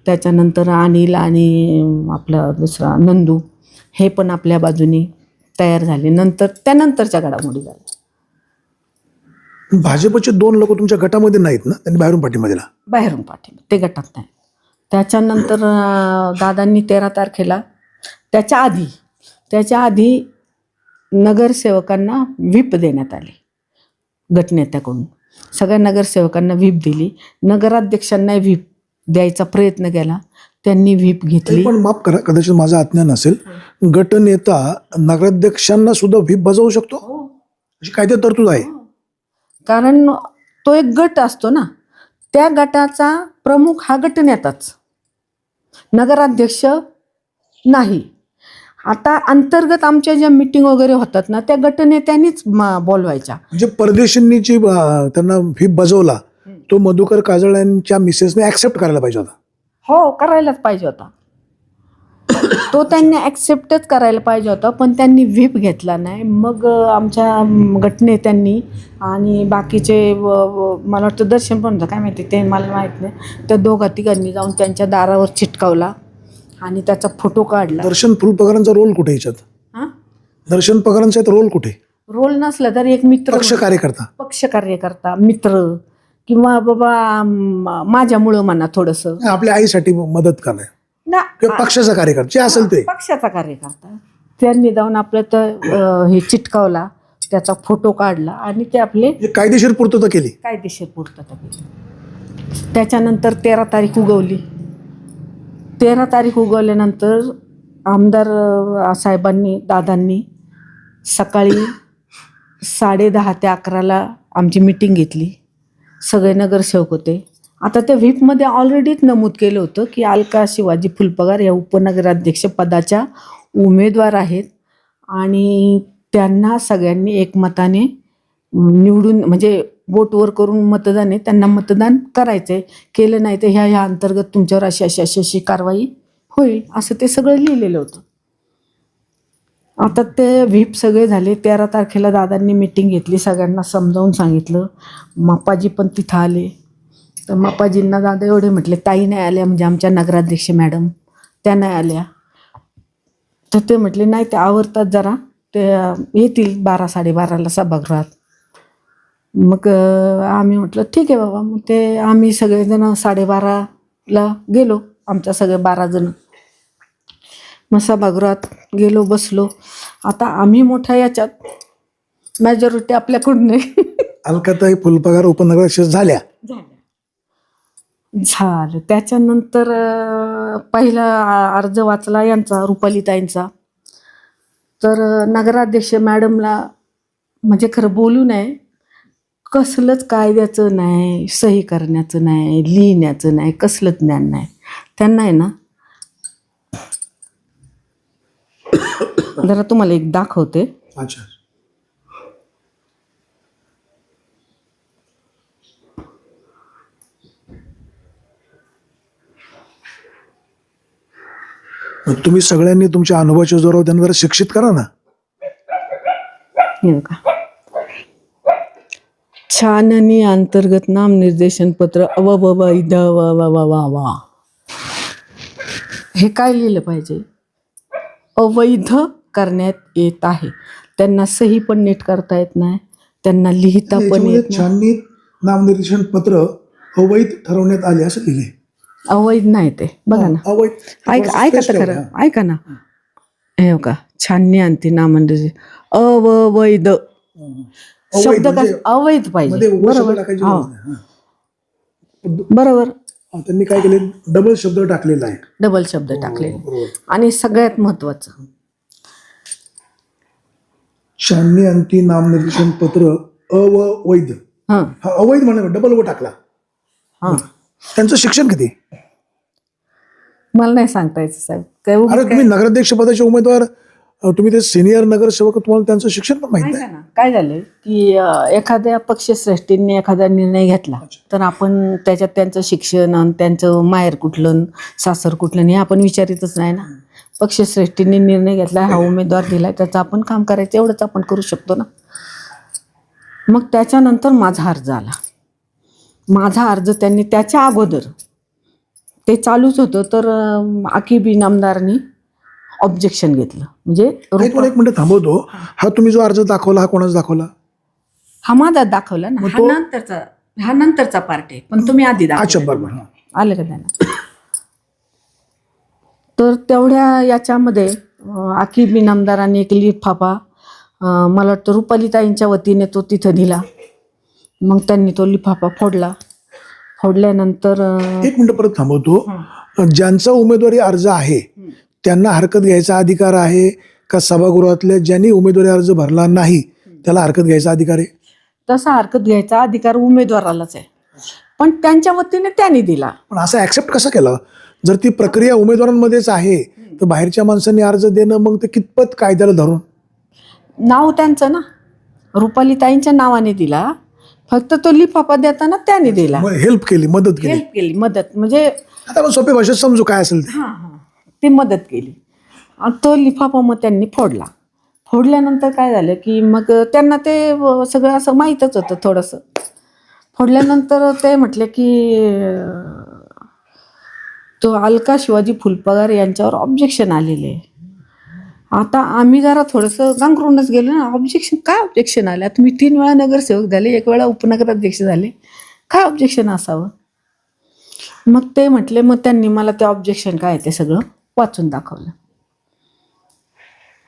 त्याच्यानंतर अनिल आणि आपला दुसरा नंदू हे पण आपल्या बाजूनी तयार झाले. त्यानंतरच्या घडामोडी झाल्या. भाजपचे 2 लोक तुमच्या गटामध्ये नाहीत ना, त्यांनी बाहेरून पाठिंबा दिला. बाहेरून पाठिंबा, ते गटात नाही. त्याच्यानंतर दादांनी 13 तारखेला त्याच्या आधी नगरसेवकांना व्हीप देण्यात आले गटनेत्याकडून. सगळ्या नगरसेवकांना व्हीप दिली. नगराध्यक्षांना व्हीप द्यायचा प्रयत्न केला, त्यांनी व्हीप घेतली. पण माफ करा, कदाचित माझा अज्ञान असेल, गटनेता नगराध्यक्षांना सुद्धा व्हीप बजावू शकतो अशी काय ते तरतूद आहे? कारण तो एक गट असतो ना, त्या गटाचा प्रमुख हा गटनेताच, नगराध्यक्ष नाही. आता अंतर्गत आमच्या ज्या मीटिंग वगैरे होतात ना, त्या गटनेत्यांनीच बोलवायच्या. म्हणजे परदेशींनी जी त्यांना व्हीप बजवला तो मधुकर काजळ मिसेसने ऍक्सेप्ट करायला पाहिजे होता. हो, करायलाच पाहिजे होता तो, त्यांनी ॲक्सेप्टच करायला पाहिजे होता, पण त्यांनी व्हीप घेतला नाही. मग आमच्या गटनेत्यांनी आणि बाकीचे मला वाटतं दर्शन पण होतं, काय माहिती ते मला माहीत नाही, त्या 2-3 जाऊन त्यांच्या दारावर चिटकावला आणि त्याचा फोटो काढला. दर्शन फुलपगारांचा रोल कुठे याच्यात? हां, दर्शन पगारांचा रोल कुठे? रोल नसला तर एक मित्र, पक्ष कार्यकर्ता मित्र, किंवा बाबा माझ्यामुळं म्हणा थोडंसं आपल्या आईसाठी मदत करणार ना, किंवा पक्षाचा कार्यकर्ता जे असेल ते. पक्षाचा कार्यकर्ता. त्यांनी जाऊन आपलं तर हे चिटकावला, त्याचा फोटो काढला आणि ते आपले कायदेशीर पूर्तता केली. त्याच्यानंतर 13 तारीख उगवली. 13 तारीख उगवल्यानंतर आमदार साहेबांनी, दादांनी सकाळी 10:30 ते 11ला आमची मीटिंग घेतली. सगळे नगरसेवक होते. आता त्या व्हीपमध्ये ऑलरेडीच नमूद केलं होतं की अलका शिवाजी फुलपगार या उपनगराध्यक्ष पदाच्या उमेदवार आहेत आणि त्यांना सगळ्यांनी एकमताने निवडून, म्हणजे वोटवर करून मतदान आहे, त्यांना मतदान करायचं आहे. केलं नाही तर ह्या अंतर्गत तुमच्यावर अशी कारवाई होईल, असं ते सगळं लिहिलेलं होतं. आता ते व्हीप सगळे झाले. 13 तारखेला दादांनी मीटिंग घेतली, सगळ्यांना समजावून सांगितलं. मापाजी पण तिथं आले. तर मापाजींना दादा एवढे म्हटले, ताई नाही आल्या, म्हणजे आमच्या नगराध्यक्ष मॅडम त्या नाही आल्या. तर ते म्हटले नाही, ते आवरतात जरा, ते येतील 12-12:30ला सभागृहात. मग आम्ही म्हटलं ठीक आहे बाबा. मग ते आम्ही सगळेजण 12:30ला गेलो, आमच्या सगळे 12 जण. मग सभागृहात गेलो, बसलो. आता आम्ही मोठ्या याच्यात मेजॉरिटी आपल्याकडून नाही. अलकाताई फुलपगार उपनगराध्यक्ष झाल्या. झालं. त्याच्यानंतर पहिला अर्ज वाचला यांचा, रुपालीताईंचा. तर नगराध्यक्ष मॅडमला म्हणजे खरं बोलू नये, कसलंच कायद्याचं नाही, सही करण्याचं नाही, लिहिण्याचं नाही, कसलंच ज्ञान नाही त्यांना आहे ना. जरा तुम्हाला एक दाखवते. अच्छा. तुम्ही सगळ्यांनी तुमच्या अनुभवाच्या जोरावर त्यांना जरा शिक्षित करा ना. हे बघा, छाननी अंतर्गत नामनिर्देशन पत्र अवैध वा. हे काय लिहिलं पाहिजे? अवैध करण्यात येत आहे. त्यांना सही पण नीट करता येत नाही, त्यांना लिहिता पण येत नाही. छाननी नामनिर्देशन पत्र अवैध ठरवण्यात आले असं लिहिले. अवैध नाही ते, बघा ना. अवैध ऐका तर खरं, ऐका ना. हे हो का, छाननी अंती नामंजूर अवैध शब्द म्हणजे अवैध पाहिजे. मध्ये व शब्द बरोबर. टाकायची हा, गरज नाही. बरोबर. त्यांनी काय केले, डबल शब्द टाकलेला आहे. डबल शब्द टाकले. बरोबर. आणि सगळ्यात महत्वाचं, छाननी अंती नामनिर्देशन पत्र अवैध. हा हा अवैध म्हणा, डबल व टाकला. हा त्यांचं शिक्षण किती? मला नाही सांगता यायचं साहेब. काय अरे तुम्ही नगराध्यक्ष पदाचे उमेदवार, तुम्ही ते सिनियर नगरसेवक, तुम्हाला त्यांचं शिक्षण पण माहित आहे. काय झालं की एखाद्या पक्षश्रेष्ठींनी एखादा निर्णय घेतला तर आपण त्याच्यात त्यांचं शिक्षण आणि त्यांचं माहेर कुठलं सासर कुठलं हे आपण विचारितच नाही ना. पक्षश्रेष्ठींनी निर्णय घेतला, हा उमेदवार दिलाय, त्याचं आपण काम करायचं एवढंच आपण करू शकतो ना. मग त्याच्यानंतर माझा अर्ज आला. माझा अर्ज त्यांनी त्याच्या अगोदर ते चालूच होतं तर आकिब इनामदारनी ऑब्जेक्शन घेतलं. म्हणजे एक मिनिट थांबवतो. हा तुम्ही जो अर्ज दाखवला, हा कोणाचा दाखवला? हा माझा दाखवला ना. हा नंतरचा पार्ट आहे, पण तुम्ही आधी दाखवला. अच्छा, बरोबर. आलं का त्यांना? तर तेवढ्या याच्यामध्ये आकिब इनामदारांनी एक लिफाफा मला वाटतं रुपालीताईंच्या वतीने तो तिथं दिला. मग त्यांनी तो लिफाफा फोडल्यानंतर एक मिनिट परत थांबवतो. ज्यांचा उमेदवारी अर्ज आहे त्यांना हरकत घ्यायचा अधिकार आहे का सभागृहातल्या ज्यांनी उमेदवारी अर्ज भरला नाही त्याला हरकत घ्यायचा अधिकार आहे? तसा हरकत घ्यायचा अधिकार उमेदवारालाच आहे, पण त्यांच्या वतीने त्यांनी दिला. पण असं ऍक्सेप्ट कसं केलं? जर ती प्रक्रिया उमेदवारांमध्येच आहे तर बाहेरच्या माणसांनी अर्ज देणं मग ते कितपत कायद्याला धरून? नाव त्यांचं ना, रुपालीताईंच्या नावाने दिला. फक्त तो लिफाफा देताना त्यांनी दिला. हेल्प केली, मदत केली. हेल्प केली, मदत म्हणजे आता आपण सोप्या भाषेत समजू काय असेल ते. ती मदत केली. आणि तो लिफाफा मग त्यांनी फोडला. फोडल्यानंतर काय झालं की मग त्यांना ते सगळं असं माहीतच होतं थोडंसं. फोडल्यानंतर ते म्हटले की तो अलका शिवाजी फुलपगार यांच्यावर ऑब्जेक्शन आलेले आहे. आता आम्ही जरा थोडंसं गांगरूनच गेलो ना. ऑब्जेक्शन काय ऑब्जेक्शन आलं? तुम्ही 3 वेळा नगरसेवक झाले, 1 वेळा उपनगराध्यक्ष झाले, काय ऑब्जेक्शन असावं? मग ते म्हटले, मग त्यांनी मला ते ऑब्जेक्शन काय ते सगळं वाचून दाखवलं.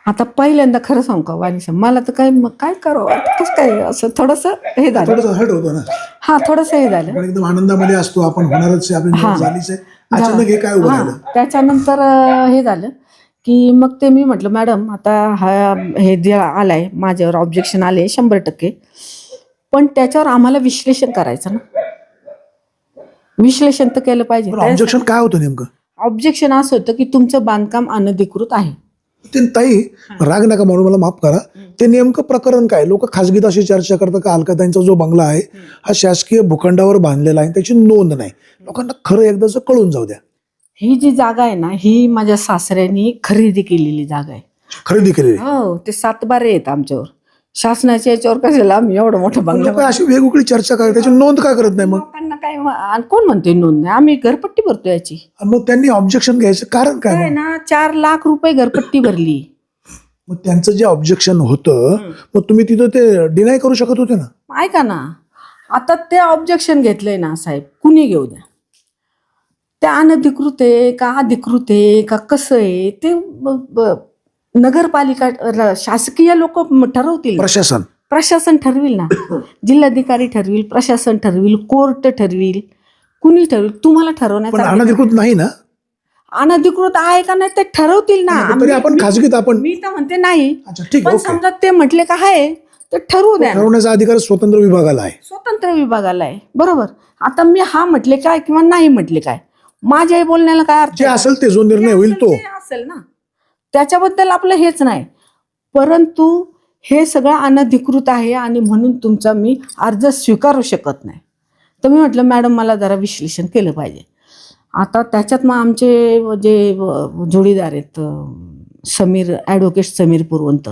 आता पहिल्यांदा खरं सांगू का वाणीसा, मला तर काय करावं आता, कसं काय असं थोडंसं हे झालं. थोडंसं हट होतं ना. हा, थोडंसं हे झालं. आपण एकदम आनंदामध्ये असतो, आपण होणारच आहे, आपली निवड झालीच आहे, अचानक हे काय उभं राहिलं. त्याच्यानंतर हे झालं की मग ते मी म्हटलं, मॅडम आता हे जे आलाय माझ्यावर ऑब्जेक्शन आले 100%, पण त्याच्यावर आम्हाला विश्लेषण करायचं ना. विश्लेषण तर केलं पाहिजे. ऑब्जेक्शन काय होतं नेमकं? ऑब्जेक्शन असं होतं की तुमचं बांधकाम अनधिकृत आहे. ते ताई, राग नका म्हणून, मला माफ करा, ते नेमकं प्रकरण काय? लोक खासगीत अशी चर्चा करतात का अलकाताईंचा जो बंगला आहे हा शासकीय भूखंडावर बांधलेला आहे, त्याची नोंद नाही. लोकांना खरं एकदाच कळून जाऊ द्या. ही जी जागा आहे ना, ही माझ्या सासऱ्यांनी खरेदी केलेली जागा आहे. खरेदी केलेली? हो, ते 7 बारे आहेत आमच्यावर. शासनाच्या याच्यावर कशाला आम्ही एवढं मोठं बंगला? लोक अशी वेगवेगळी चर्चा करतात, त्याची नोंद काय करत नाही? मग लोकांना काय आणि कोण म्हणते नोंद नाही? आम्ही घरपट्टी भरतो याची. मग त्यांनी ऑब्जेक्शन घ्यायचं कारण काय? काय ना, 4 लाख रुपये घरपट्टी भरली. मग त्यांचं जे ऑब्जेक्शन होतं, मग तुम्ही तिथं ते डिनाय करू शकत होते ना. ऐका ना, आता ते ऑब्जेक्शन घेतलंय ना साहेब, कुणी घेऊ द्या, ते अनधिकृत आहे का अधिकृत आहे का कसं आहे ते नगरपालिका शासकीय लोक ठरवतील. प्रशासन ठरविल ना. जिल्हाधिकारी ठरविल, प्रशासन ठरविल, कोर्ट ठरविल, कुणी ठरविल. तुम्हाला ठरवण्याचा अनधिकृत नाही ना? अनधिकृत आहे का नाही ते ठरवतील ना. तरी आपण खाजगीत आपण, मी तर म्हणते नाही, ठीक पण आहे, समजा ते म्हटले का आहे तर ठरवू द्या. ठरवण्याचा अधिकार स्वतंत्र विभागाला आहे. स्वतंत्र विभागाला आहे, बरोबर. आता मी हा म्हटले काय किंवा नाही म्हटले काय, माझ्या बोलण्याला काय अर्थ? जे असेल ते, जो निर्णय होईल तो असेल ना, त्याच्याबद्दल आपलं हेच नाही. परंतु हे सगळं अनधिकृत आहे आणि म्हणून तुमचा मी अर्ज स्वीकारू शकत नाही. तर मी म्हटलं, मॅडम मला जरा विश्लेषण केलं पाहिजे. आता त्याच्यात मग आमचे जे जोडीदार आहेत ॲडव्होकेट समीर पुरवंत,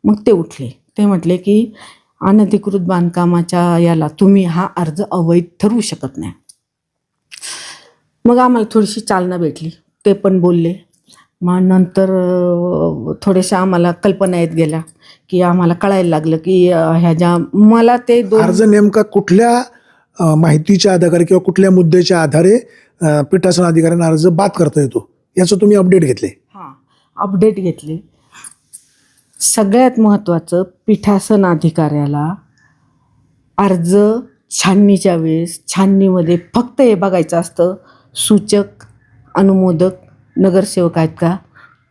मग ते उठले. ते म्हटले की अनधिकृत बांधकामाच्या याला तुम्ही हा अर्ज अवैध ठरवू शकत नाही. मग आम्हाला थोडीशी चालना भेटली, ते पण बोलले. मग नंतर थोड्याशा आम्हाला कल्पना येत गेल्या की आम्हाला कळायला लागलं की ह्या ज्या मला ते अर्ज नेमका कुठल्या माहितीच्या आधारे किंवा कुठल्या मुद्द्याच्या आधारे पीठासन अधिकाऱ्यांना अर्ज बाद करता येतो याचं तुम्ही अपडेट घेतले? हां, अपडेट घेतले. सगळ्यात महत्त्वाचं, पीठासन अधिकाऱ्याला अर्ज छाननीच्या वेळेस छाननीमध्ये फक्त हे बघायचं असतं, सूचक अनुमोदक नगरसेवक आहेत का,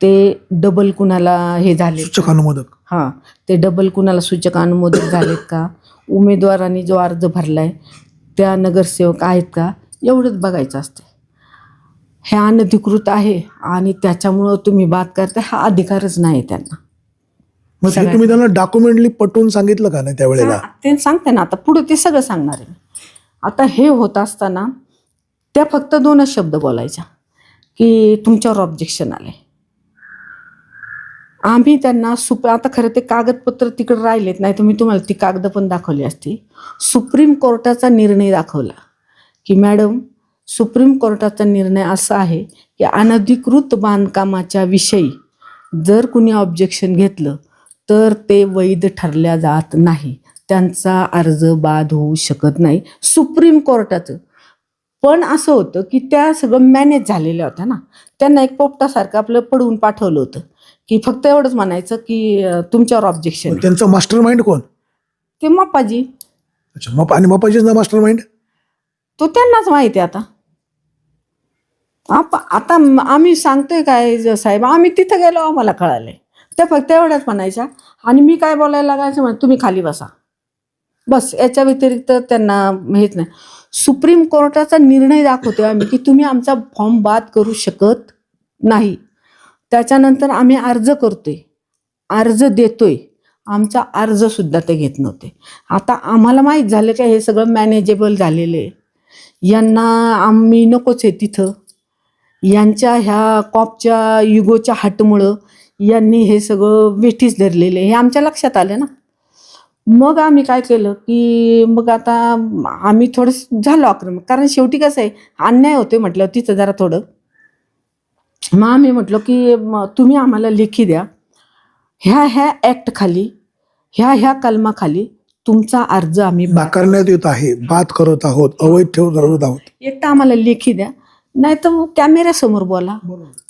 ते डबल कुणाला हे झाले, सूचक अनुमोदक, हां, ते डबल कुणाला सूचक अनुमोदक झालेत का, उमेदवारांनी जो अर्ज भरला आहे त्या नगरसेवक आहेत का, एवढंच बघायचं असते. हे अनधिकृत आहे आणि त्याच्यामुळं तुम्ही बात करता, हा अधिकारच नाही त्यांना. मग हे तुम्ही त्यांना डॉक्युमेंटली पटवून सांगितलं का नाही त्यावेळेला? ते सांगते ना, आता पुढे ते सगळं सांगणार आहे. आता हे होत असताना त्या फक्त 2च शब्द बोलायच्या की तुमच्यावर ऑब्जेक्शन आले. आम्ही त्यांना आता खरं ते कागदपत्र तिकडे राहिलेत, नाही तर मी तुम्हाला ती कागद पण दाखवली असती. सुप्रीम कोर्टाचा निर्णय दाखवला की मॅडम, सुप्रीम कोर्टाचा निर्णय असा आहे की अनधिकृत बांधकामाच्या विषयी जर कुणी ऑब्जेक्शन घेतलं तर ते वैध ठरल्या जात नाही, त्यांचा अर्ज बाद होऊ शकत नाही, सुप्रीम कोर्टाचं. पण असं होतं की त्या सगळं मॅनेज झालेल्या होत्या ना, त्यांना एक पोपटासारखं आपलं पडवून पाठवलं होतं की फक्त एवढंच म्हणायचं की तुमच्यावर ऑब्जेक्शन. त्यांचं मास्टर माइंड कोण? ते मप्पाजी. अच्छा, आणि मप्पाजीच ना मास्टर माइंड? तो त्यांनाच माहिती आहे. आता आम्ही सांगतोय काय साहेब, आम्ही तिथं गेलो आम्हाला कळाले, त्या फक्त एवढ्याच म्हणायच्या. आणि मी काय बोलायला लागायचं, म्हणजे तुम्ही खाली बसा, बस. याच्या व्यतिरिक्त त्यांना हेच नाही. सुप्रीम कोर्टाचा निर्णय दाखवतोय आम्ही की तुम्ही आमचा फॉर्म बाद करू शकत नाही. त्याच्यानंतर आम्ही अर्ज करतोय, अर्ज देतोय, आमचा अर्जसुद्धा ते घेत नव्हते. आता आम्हाला माहीत झालं का हे सगळं मॅनेजेबल झालेलं आहे, यांना आम्ही नकोच आहे तिथं. यांच्या ह्या कॉपच्या युगोच्या हटमुळं यांनी हे सगळं वेठीस धरलेलं आहे, हे आमच्या लक्षात आलं ना. मग आम्ही काय केलं की मग आता आम्ही थोडं झालो आक्रमक, कारण शेवटी कसं आहे, अन्याय होते म्हटलं तिथं जरा थोडं. मग आम्ही म्हटलं की तुम्ही आम्हाला लेखी द्या, ह्या ॲक्ट खाली, ह्या कलमाखाली तुमचा अर्ज आम्ही नाकारण्यात येत आहे, बाद करत आहोत, अवैध ठेवत आहोत. एक तर आम्हाला लेखी द्या, नाही तर कॅमेऱ्यासमोर बोला.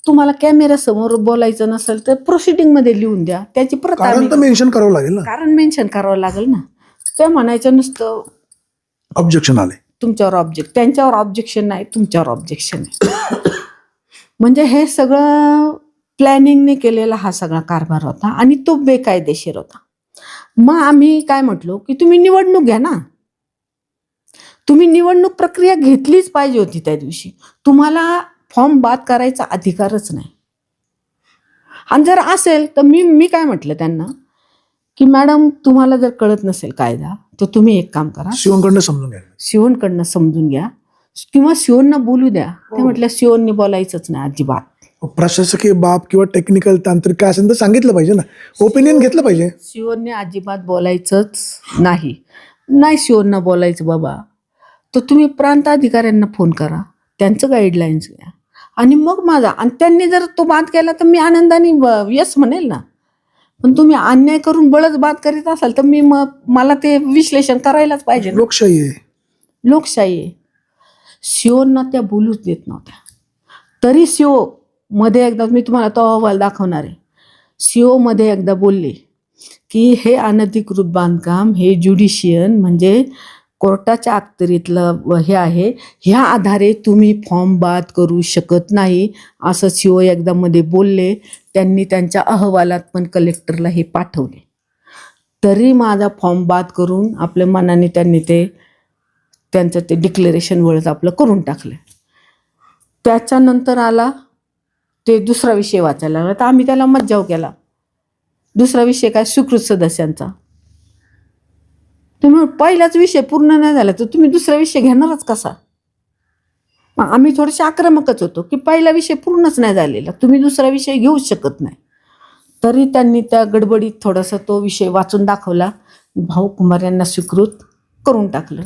तुम्हाला कॅमेऱ्यासमोर बोलायचं नसेल तर प्रोसिडिंगमध्ये लिहून द्या, त्याची प्रत कारण तर मेन्शन करावं लागेल ना. कारण मेन्शन करावं लागेल ना. ते म्हणायचं नुसतं ऑब्जेक्शन आले, तुमच्यावर त्यांच्यावर ऑब्जेक्शन नाही, तुमच्यावर ऑब्जेक्शन आहे. म्हणजे हे सगळं प्लॅनिंगने केलेला हा सगळा कारभार होता आणि तो बेकायदेशीर होता. मग आम्ही काय म्हटलो की तुम्ही निवडणूक घ्या ना, तुम्ही निवडणूक प्रक्रिया घेतलीच पाहिजे होती त्या दिवशी. तुम्हाला फॉर्म बाद करायचा अधिकारच नाही. आणि जर असेल तर मी काय म्हटलं त्यांना की मॅडम, तुम्हाला जर कळत नसेल कायदा तर तुम्ही एक काम करा, शिवणकडनं समजून घ्या, शिवणकडनं समजून घ्या किंवा शिवणना बोलू द्या. ते म्हटलं शिवणने बोलायचंच नाही अजिबात. प्रशासकीय बाब किंवा टेक्निकल तांत्रिक काय असेल तर सांगितलं पाहिजे ना, ओपिनियन घेतलं पाहिजे. शिवणने अजिबात बोलायचंच नाही. शिवणना बोलायचं बाबा, तर तुम्ही प्रांत अधिकाऱ्यांना फोन करा, त्यांचं गाईडलाईन्स घ्या आणि मग माझा. आणि त्यांनी जर तो बाद केला तर मी आनंदाने यस म्हणेल ना. पण तुम्ही अन्याय करून बळच बाद करीत असाल तर मला ते विश्लेषण करायलाच पाहिजे. लोकशाही आहे, लोकशाही आहे. शिवना त्या बोलूच देत नव्हत्या. तरी शिव मध्ये एकदा, मी तुम्हाला तो अहवाल दाखवणार आहे, शिव मध्ये एकदा बोलले की हे अनधिकृत बांधकाम हे ज्युडिशियन म्हणजे कोर्टाच्या अखत्यारीतलं हे आहे, ह्या आधारे तुम्ही फॉर्म बाद करू शकत नाही, असं शिव एकदा मध्ये बोलले. त्यांनी त्यांच्या अहवालात पण कलेक्टरला हे पाठवले. तरी माझा फॉर्म बाद करून आपल्या मनाने त्यांनी त्यांचं ते डिक्लेरेशन वळच आपलं करून टाकलं. त्याच्यानंतर आला ते दुसरा विषय वाचायला लागला, तर आम्ही त्याला मज्जाव केला. दुसरा विषय काय, स्वीकृत सदस्यांचा. तुम्ही पहिलाच विषय पूर्ण नाही झाला तर तुम्ही दुसरा विषय घेणारच कसा. आम्ही थोडेसे आक्रमकच होतो की पहिला विषय पूर्णच नाही झालेला, तुम्ही दुसरा विषय घेऊच शकत नाही. तरी त्यांनी त्या गडबडीत थोडासा तो विषय वाचून दाखवला, भाऊ कुमार यांना स्वीकृत करून टाकलं.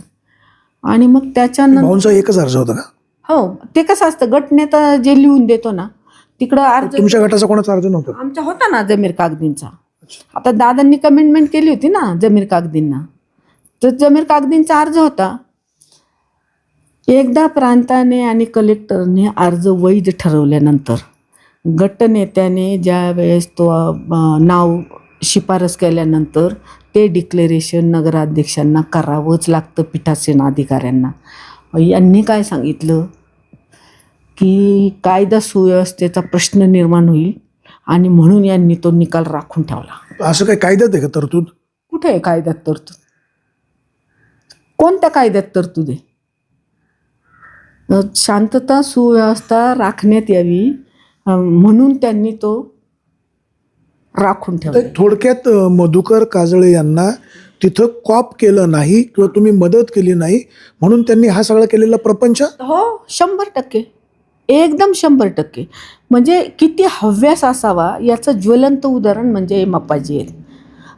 आणि मग त्याच्यानंतर भाऊंचा एकच अर्ज होता का? हो, ते कसं असतं, गटनेता जे लिहून देतो ना तिकडं अर्ज. तुमच्या गटाचा कोणाचा अर्ज नव्हता? आमचा होता ना, जमीर कागदींचा. आता दादांनी कमेंटमेंट केली होती ना जमीर कागदींना, तर जमीर कागदींचा अर्ज होता. एकदा प्रांताने आणि कलेक्टरने अर्ज वैध ठरवल्यानंतर गटनेत्याने ज्या वेळेस तो नाव शिफारस केल्यानंतर ते डिक्लेरेशन नगराध्यक्षांना करावंच लागतं, पीठासीन अधिकाऱ्यांना. यांनी काय सांगितलं की कायदा सुव्यवस्थेचा प्रश्न निर्माण होईल आणि म्हणून यांनी तो निकाल राखून ठेवला. असं काही कायद्यात आहे का तरतूद? कुठे आहे कायद्यात तरतूद? कोणत्या कायद्यात तरतूद आहे? शांतता सुव्यवस्था राखण्यात यावी म्हणून त्यांनी तो राखून ठेवला. थोडक्यात मधुकर काजळे यांना तिथं कॉप केलं नाही किंवा तुम्ही मदत केली नाही म्हणून त्यांनी हा सगळा केलेला प्रपंच. हो, 100%, एकदम 100%. म्हणजे किती हव्यास असावा याचं ज्वलंत उदाहरण म्हणजे मप्पाजी आहेत.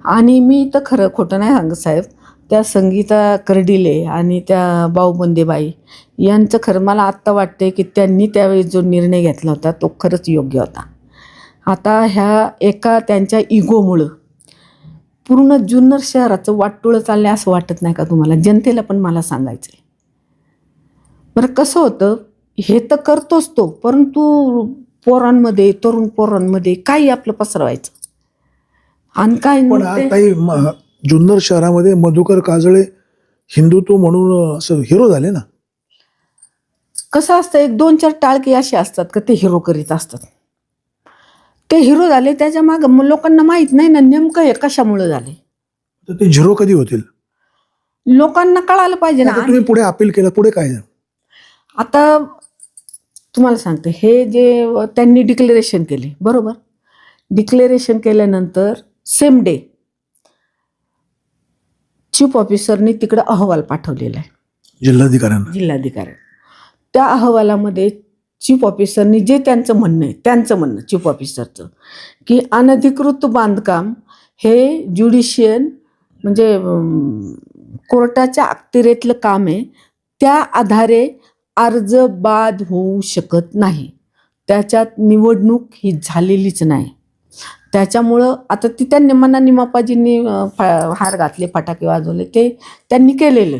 आणि मी तर खरं खोटं नाही सांगत साहेब, त्या संगीता कर्डिले आणि त्या बाऊबंदेबाई यांचं खरं मला आत्ता वाटते की त्यांनी त्यावेळी जो निर्णय घेतला होता तो खरंच योग्य होता. आता ह्या एका त्यांच्या इगोमुळं पूर्ण जुन्नर शहराचं वाटोळं चाललं असं वाटत नाही का तुम्हाला? जनतेला पण मला सांगायचं आहे. बरं कसं होतं, हे तर करतोच तो, परंतु पोरांमध्ये, तरुण पोरांमध्ये काही आपलं पसरवायचं आणि काय पण ताई, जुन्नर शहरामध्ये मधुकर काजळे हिंदुत्व म्हणून असं हिरो झाले ना. कसं असतं, 1-2-4 टाळके असे असतात का ते हिरो करीत असतात. ते हिरो झाले त्याच्या मागं लोकांना माहीत नाही ना नेमकं हे कशामुळे झाले. तर ते झिरो कधी होतील? लोकांना कळायला पाहिजे ना. आता तुम्ही पुढे अपील केलं, पुढे काय झालं? आता तुम्हाला सांगते, हे जे त्यांनी डिक्लेरेशन केले, बरोबर, डिक्लेरेशन केल्यानंतर सेम डे चीफ ऑफिसरनी तिकडं अहवाल पाठवलेला आहे जिल्हाधिकारी. त्या अहवालामध्ये चीफ ऑफिसरनी जे त्यांचं म्हणणं चीफ ऑफिसरचं की अनधिकृत बांधकाम हे ज्युडिशियल म्हणजे कोर्टाच्या अखत्यारीतलं काम आहे, त्या आधारे अर्ज बाद होऊ शकत नाही, त्याच्यात निवडणूक ही झालेलीच नाही. त्याच्यामुळं आता ती त्यांनी मनाने मापाजींनी हार घातले, फटाके वाजवले, ते त्यांनी केलेले.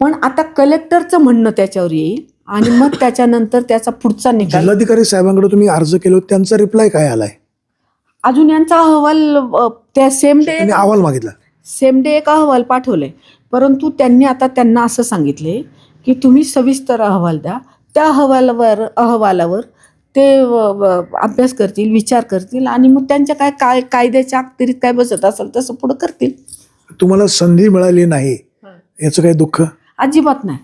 पण आता कलेक्टरचं म्हणणं त्याच्यावर येईल आणि मग त्याच्यानंतर त्याचा पुढचा निकाल. जिल्हाधिकारी साहेबांकडे तुम्ही अर्ज केला, त्यांचा रिप्लाय काय आलाय? अजून यांचा अहवाल त्या सेम डे अहवाल मागितला, सेम डे एक अहवाल पाठवले, परंतु त्यांनी आता त्यांना असं सांगितले की तुम्ही सविस्तर अहवाल द्या, त्या अहवालावर ते अभ्यास करतील, विचार करतील आणि मग त्यांच्या काय कायद्याच्या अखत्यारीत काय बसत असेल तसं पुढं करतील. तुम्हाला संधी मिळाली नाही याचं काही दुःख? अजिबात नाही.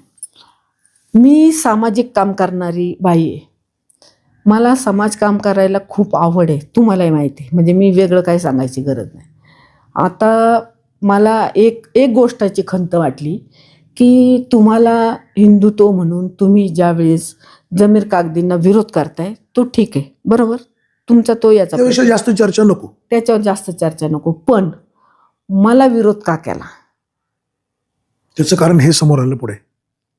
मी सामाजिक काम करणारी बाई आहे, मला समाजकाम करायला खूप आवड आहे, तुम्हालाही माहिती आहे, म्हणजे मी वेगळं काही सांगायची गरज नाही. आता मला एक गोष्टाची खंत वाटली की तुम्हाला हिंदुत्व म्हणून तुम्ही ज्यावेळेस जमीर कागदींना विरोध करताय तो ठीक आहे, बरोबर, तुमचा तो याचा त्याविषयी जास्त चर्चा नको, त्याच्यावर जास्त चर्चा नको, पण मला विरोध का केला त्याचं कारण हे समोर आलं पुढे.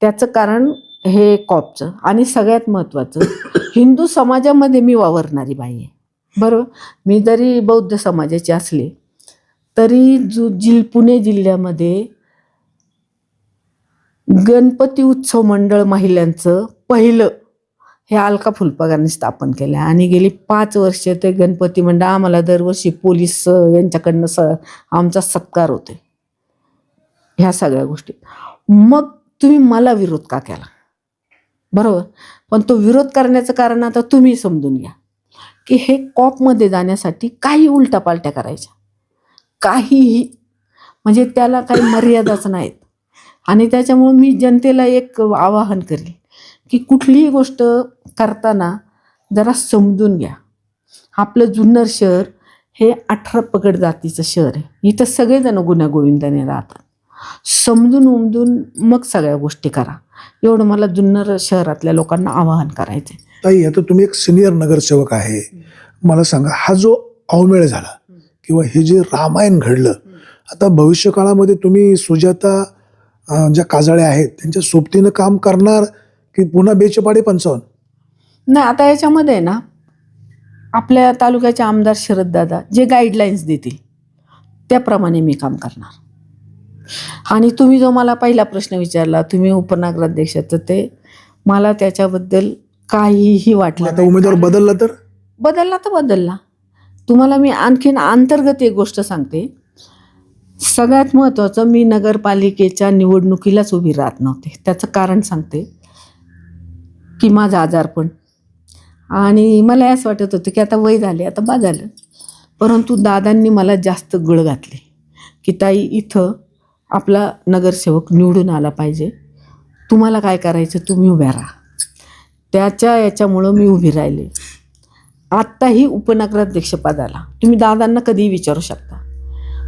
त्याचं कारण हे कॉपचं आणि सगळ्यात महत्त्वाचं हिंदू समाजामध्ये मी वावरणारी बाई आहे, बरोबर. मी जरी बौद्ध समाजाची असले तरी पुणे जिल्ह्यामध्ये गणपती उत्सव मंडळ महिलांचं पहिलं हे अलका फुलपागांनी स्थापन केलं आणि गेली 5 वर्ष ते गणपती मंडळ आम्हाला दरवर्षी पोलीस यांच्याकडनं आमचा सत्कार होते ह्या सगळ्या गोष्टी. मग तुम्ही मला विरोध का केला, बरोबर. पण तो विरोध करण्याचं कारण आता तुम्ही समजून घ्या की हे कॉपमध्ये जाण्यासाठी काही उलटापालट्या करायच्या, काहीही, म्हणजे त्याला काही मर्यादाच नाहीत. आणि त्याच्यामुळे मी जनतेला एक आवाहन करेल की कुठलीही गोष्ट करताना जरा समजून घ्या. आपलं जुन्नर शहर हे 18 पगड जातीचं शहर आहे, इथं सगळेजण गुण्यागोविंदाने राहतात. समजून उमजून मग सगळ्या गोष्टी करा, एवढं मला जुन्नर शहरातल्या लोकांना आवाहन करायचं आहे. ताई, आता तुम्ही एक सिनियर नगरसेवक आहे, मला सांगा, हा जो अवमेळ झाला किंवा हे जे रामायण घडलं, आता भविष्य काळामध्ये तुम्ही सुजाता ज्या काजळे आहेत त्यांच्या सोबतीनं काम करणार की पुन्हा बेचपाडे 55? नाही, आता याच्यामध्ये ना आपल्या तालुक्याचे आमदार शरददादा जे गाईडलाईन्स देतील त्याप्रमाणे मी काम करणार. आणि तुम्ही जो मला पहिला प्रश्न विचारला, तुम्ही उपनगराध्यक्षाचं, ते मला त्याच्याबद्दल काहीही वाटलं आता उमेदवार बदलला तर बदलला तर बदलला. तुम्हाला मी आणखीन अंतर्गत एक गोष्ट सांगते. सगळ्यात महत्त्वाचं, मी नगरपालिकेच्या निवडणुकीलाच उभी राहत नव्हते. त्याचं कारण सांगते की माझं आजारपण, आणि मला असं वाटत होतं की आता वय झाले, आता बा झालं. परंतु दादांनी मला जास्त गळ घातली की ताई, इथं आपला नगरसेवक निवडून आला पाहिजे, तुम्हाला काय करायचं तुम्ही उभ्या राहा. याच्यामुळं मी उभी राहिले. आत्ताही उपनगराध्यक्षपदाला तुम्ही दादांना कधीही विचारू शकता.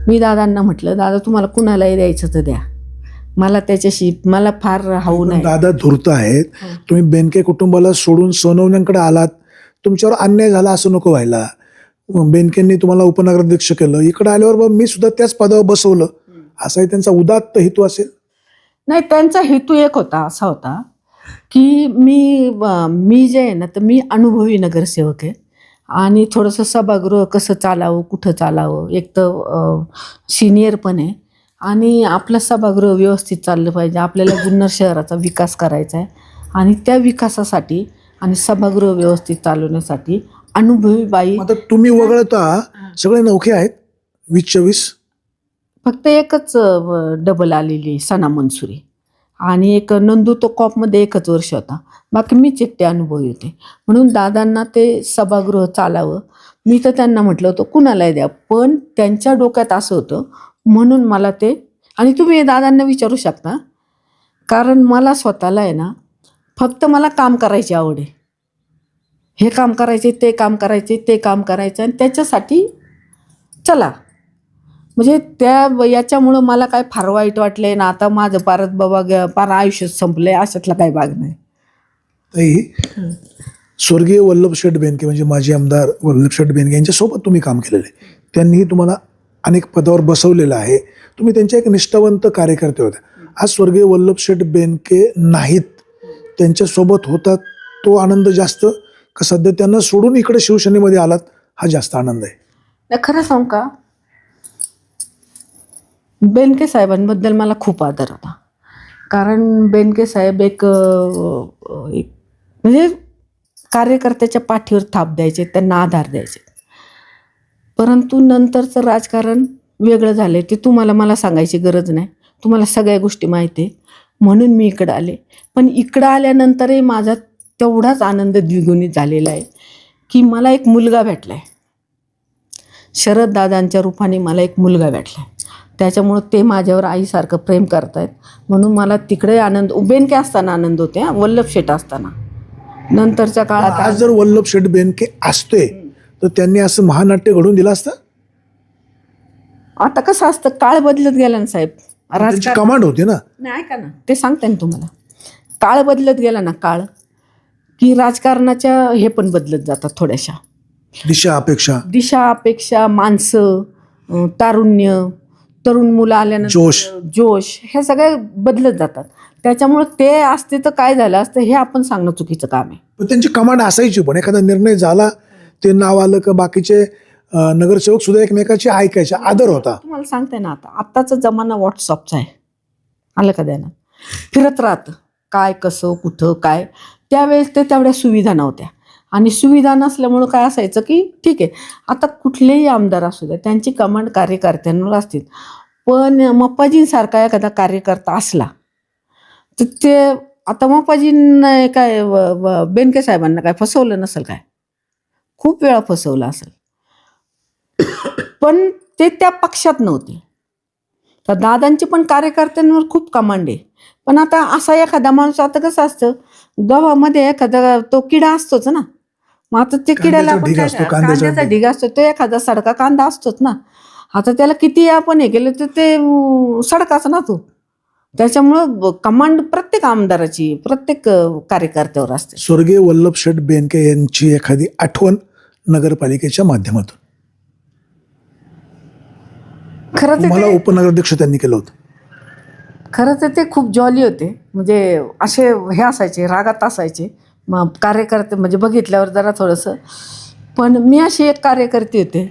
मी दादांना म्हटलं, दादा तुम्हाला कुणालाही द्यायचं तर द्या, मला फार हाऊ नाही. दादा धूर्त आहेत. तुम्ही बेनके कुटुंबाला सोडून सोनवण्यांकडे आलात, तुमच्यावर अन्याय झाला असं नको व्हायला. बेनकेंनी तुम्हाला उपनगराध्यक्ष केलं, इकडे आल्यावर मी सुद्धा त्याच पदावर बसवलं, असाही त्यांचा उदात्त हेतू असेल? नाही, त्यांचा हेतू एक होता, असा होता की मी जे आहे ना, तर मी अनुभवी नगरसेवक आहे आणि थोडंसं सभागृह कसं चालावं, कुठं चालावं, एक तर सिनियर पण आहे आणि आपलं सभागृह व्यवस्थित चाललं पाहिजे. आपल्याला जुन्नर शहराचा विकास करायचा आहे आणि त्या विकासासाठी आणि सभागृह व्यवस्थित चालवण्यासाठी अनुभवी बाई. आता तुम्ही वगळता सगळे नौखे आहेत 20-24. फक्त एकच डबल आलेली सना मनसुरी आणि एक नंदू, तो कॉपमध्ये 1 वर्ष होता. बाकी मीच एकटे अनुभवी होते. म्हणून दादांना ते सभागृह चालावं, मी तर त्यांना म्हटलं होतं कुणालाही द्या, पण त्यांच्या डोक्यात असं होतं म्हणून मला ते. आणि तुम्ही दादांना विचारू शकता, कारण मला स्वतःला आहे ना, फक्त मला काम करायची आवड आहे. हे काम करायचे, ते काम करायचे, ते काम करायचं आणि त्याच्यासाठी चला. म्हणजे याच्यामुळं मला काय फार वाईट वाटलंय ना, आता माझं पारत बाबा फार आयुष्य संपलंय, अशातला काही भाग नाही. ताई, स्वर्गीय वल्लभशेठ बेनके म्हणजे माजी आमदार वल्लभशेठ बेनके यांच्यासोबत तुम्ही काम केलेलं आहे. त्यांनीही तुम्हाला अनेक पदावर बसवलेलं आहे. तुम्ही त्यांचे एक निष्ठावंत कार्यकर्ते होते. आज स्वर्गीय वल्लभशेठ बेनके नाहीत, त्यांच्यासोबत होता तो आनंद जास्त का सध्या त्यांना सोडून इकडे शिवसेनेमध्ये आलात हा जास्त आनंद आहे? नाही, खरं सांगू का, बेनके साहेबांबद्दल मला खूप आदर होता. कारण बेनके साहेब एक म्हणजे कार्यकर्त्याच्या पाठीवर थाप द्यायचे, त्यांना आधार द्यायचे. परंतु नंतरचं राजकारण वेगळं झालं, ते मला सांगायची गरज नाही, तुम्हाला सगळ्या गोष्टी माहिती आहे. म्हणून मी इकडं आले. पण इकडं आल्यानंतरही माझा तेवढाच आनंद द्विगुणित झालेला आहे की मला एक मुलगा भेटला आहे. शरद दादांच्या रूपाने मला एक मुलगा भेटला आहे. त्याच्यामुळं ते माझ्यावर आईसारखं प्रेम करतायत. म्हणून मला तिकडे आनंद, बेनके असताना आनंद होते, वल्लभशेठ असताना. नंतरच्या काळात आज जर वल्लभशेठ बेनके असते तर त्यांनी असं महानाट्य घडवून दिलं असतं? आता कसं असतं, काळ बदलत गेला ना साहेब. त्यांची कमांड होती ना. नाही, ऐका ना, ते सांगते ना तुम्हाला. काळ बदलत गेला ना, काळ की राजकारणाच्या हे पण बदलत जातात थोड्याशा. दिशा अपेक्षा, माणसं, तारुण्य, तरुण मुलं आल्यानंतर जोश, हे सगळे बदलत जातात. त्याच्यामुळे ते असते तर काय झालं असतं हे आपण सांगणं चुकीचं काम आहे. पण त्यांची कमांड असायची, पण एखादा निर्णय झाला, ते नाव आलं का बाकीचे नगरसेवक सुद्धा एकमेकाची ऐकायचे, आदर होता. तुम्हाला सांगते ना, आत्ताचा जमाना व्हॉट्सअपचा आहे, आलं का द्यानं, फिरत राहतं काय कसं कुठं काय. त्यावेळेस तेवढ्या सुविधा नव्हत्या आणि सुविधा नसल्यामुळं काय असायचं की ठीक आहे, आता कुठलेही आमदार असू द्या, त्यांची कमांड कार्यकर्त्यांवर असतील. पण मप्पाजींसारखा एखादा कार्यकर्ता असला तर ते, आता मप्पाजींना काय बेनके साहेबांना काय फसवलं नसेल काय, खूप वेळा फसवलं असेल, पण ते त्या पक्षात नव्हते. तर दादांची पण कार्यकर्त्यांवर खूप कमांड आहे. पण आता असा एखादा माणूस, आता कसं असतं गावामध्ये एखादा तो किडा असतोच ना, मग आता ते किड्याला आपण कांद्याचा ढिग असतो, तो एखादा सडका कांदा असतोच ना. आता त्याला किती आपण हे केलं तर ते सडकाच ना तो. त्याच्यामुळं कमांड प्रत्येक आमदाराची, प्रत्येक कार्यकर्त्यावर असते. स्वर्गीय वल्लभशेठ बेनके यांची एखादी आठवण नगरपालिकेच्या माध्यमातून? खरं मला उपनगराध्यक्ष त्यांनी केलं होतं. खरं तर ते खूप जॉली होते. म्हणजे असे हे असायचे, रागात असायचे. मग कार्यकर्ते म्हणजे बघितल्यावर जरा थोडंसं, पण मी अशी एक कार्यकर्ती होते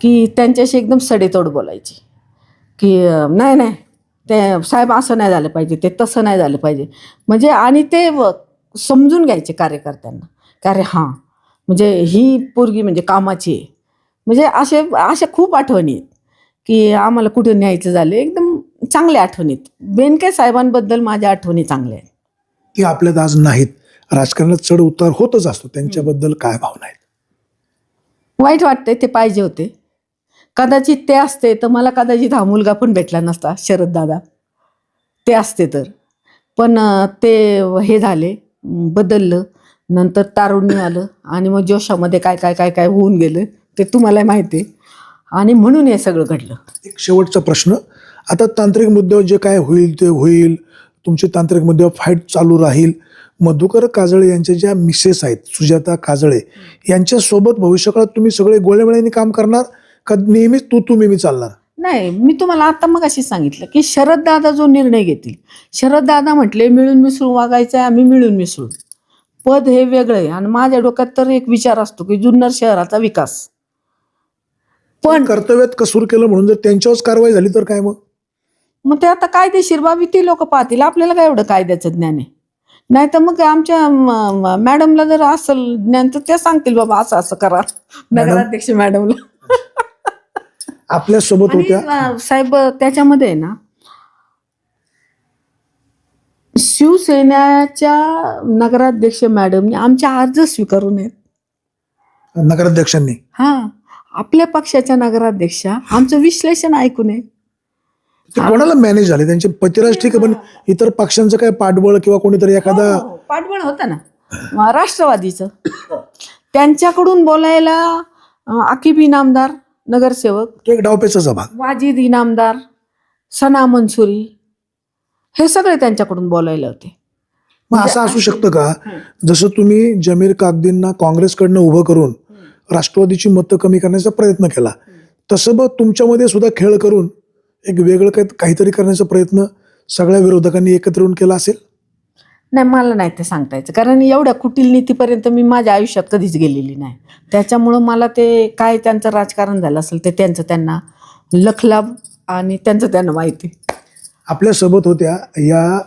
की त्यांच्याशी एकदम सडेतोड बोलायची की नाही ते साहेब असं नाही झालं पाहिजे, ते तसं नाही झालं पाहिजे. म्हणजे आणि ते समजून घ्यायचे कार्यकर्त्यांना की अरे हां म्हणजे ही पोरगी म्हणजे कामाची आहे. म्हणजे अशा खूप आठवणी आहेत की आम्हाला कुठं न्यायचं झालं. एकदम चांगल्या आठवणीत बेनके साहेबांबद्दल माझ्या आठवणी चांगल्या आहेत. ती आपल्यात आज नाहीत. राजकारणात चढ उतार होतच असतो. त्यांच्याबद्दल काय भावना आहेत? वाईट वाटतंय, ते पाहिजे होते. कदाचित ते असते तर मला कदाचित हा मुलगा पण भेटला नसता, शरद दादा. ते असते तर. पण ते हे झाले, बदललं. नंतर तारुण्य आलं आणि मग जोशामध्ये काय काय काय काय होऊन गेलं ते तुम्हाला माहिती आहे. आणि म्हणून हे सगळं घडलं. एक शेवटचा प्रश्न. आता तांत्रिक मुद्द्यावर जे काय होईल ते होईल. तुमचे तांत्रिक मुद्द्यावर फाईट चालू राहील. मधुकर काजळे यांच्या ज्या मिसेस आहेत सुजाता काजळे यांच्यासोबत भविष्यकाळात तुम्ही सगळे गोळ्यामेळ्याने काम करणार का नेहमीच तू मी चालणार? नाही, मी तुम्हाला आता मग अशी सांगितलं की शरद दादा जो निर्णय घेतील, शरद दादा म्हटले मिळून मिसळून वागायचं आहे, आम्ही मिळून मिसळून. पद हे वेगळं आहे आणि माझ्या डोक्यात तर एक विचार असतो की जुन्नर शहराचा विकास. पण कर्तव्यात कसूर केलं म्हणून जर त्यांच्यावरच कारवाई झाली तर काय मग ते आता कायदेशीर बाबी ती लोक पाहतील. आपल्याला काय एवढं कायद्याचं ज्ञान आहे? नाही तर मग आमच्या मॅडमला जर असेल ज्ञान तर त्या सांगतील बाबा असं असं करा, नगराध्यक्ष मॅडमला. आपल्या सोबत होत्या साहेब त्याच्यामध्ये आहे ना, शिवसेनेच्या नगराध्यक्ष मॅडमने आमचे अर्ज स्वीकारू नयेत. नगराध्यक्षांनी आपल्या पक्षाच्या नगराध्यक्षा आमचं विश्लेषण ऐकू नये. ते कोणाला मॅनेज झाले? त्यांचे पतिराज ठीक आहे, पण इतर पक्षांचं काय पाठबळ किंवा कोणीतरी एखादा पाठबळ होतं ना राष्ट्रवादीचं. त्यांच्याकडून बोलायला आकिब इनामदार नगरसेवक, एक डावपेचाचा भाग, वाजिद इनामदार, सना मंसुरी, हे सगळे त्यांच्याकडून बोलायला होते. मग असं असू शकतं का, जसं तुम्ही जमीर कागदींना काँग्रेसकडनं उभं करून राष्ट्रवादीची मतं कमी करण्याचा प्रयत्न केला, तसं बघ तुमच्यामध्ये सुद्धा खेळ करून एक वेगळं काहीतरी करण्याचा प्रयत्न सगळ्या विरोधकांनी एकत्र येऊन केला असेल? नाही, मला नाही ते सांगता यायचं, कारण एवढ्या कुटील नीतीपर्यंत मी माझ्या आयुष्यात कधीच गेलेली नाही. त्याच्यामुळं मला ते काय त्यांचं राजकारण झालं असेल ते त्यांचं त्यांना लखलाभ आणि त्यांचं त्यांना माहिती. आपल्यासोबत होत्या या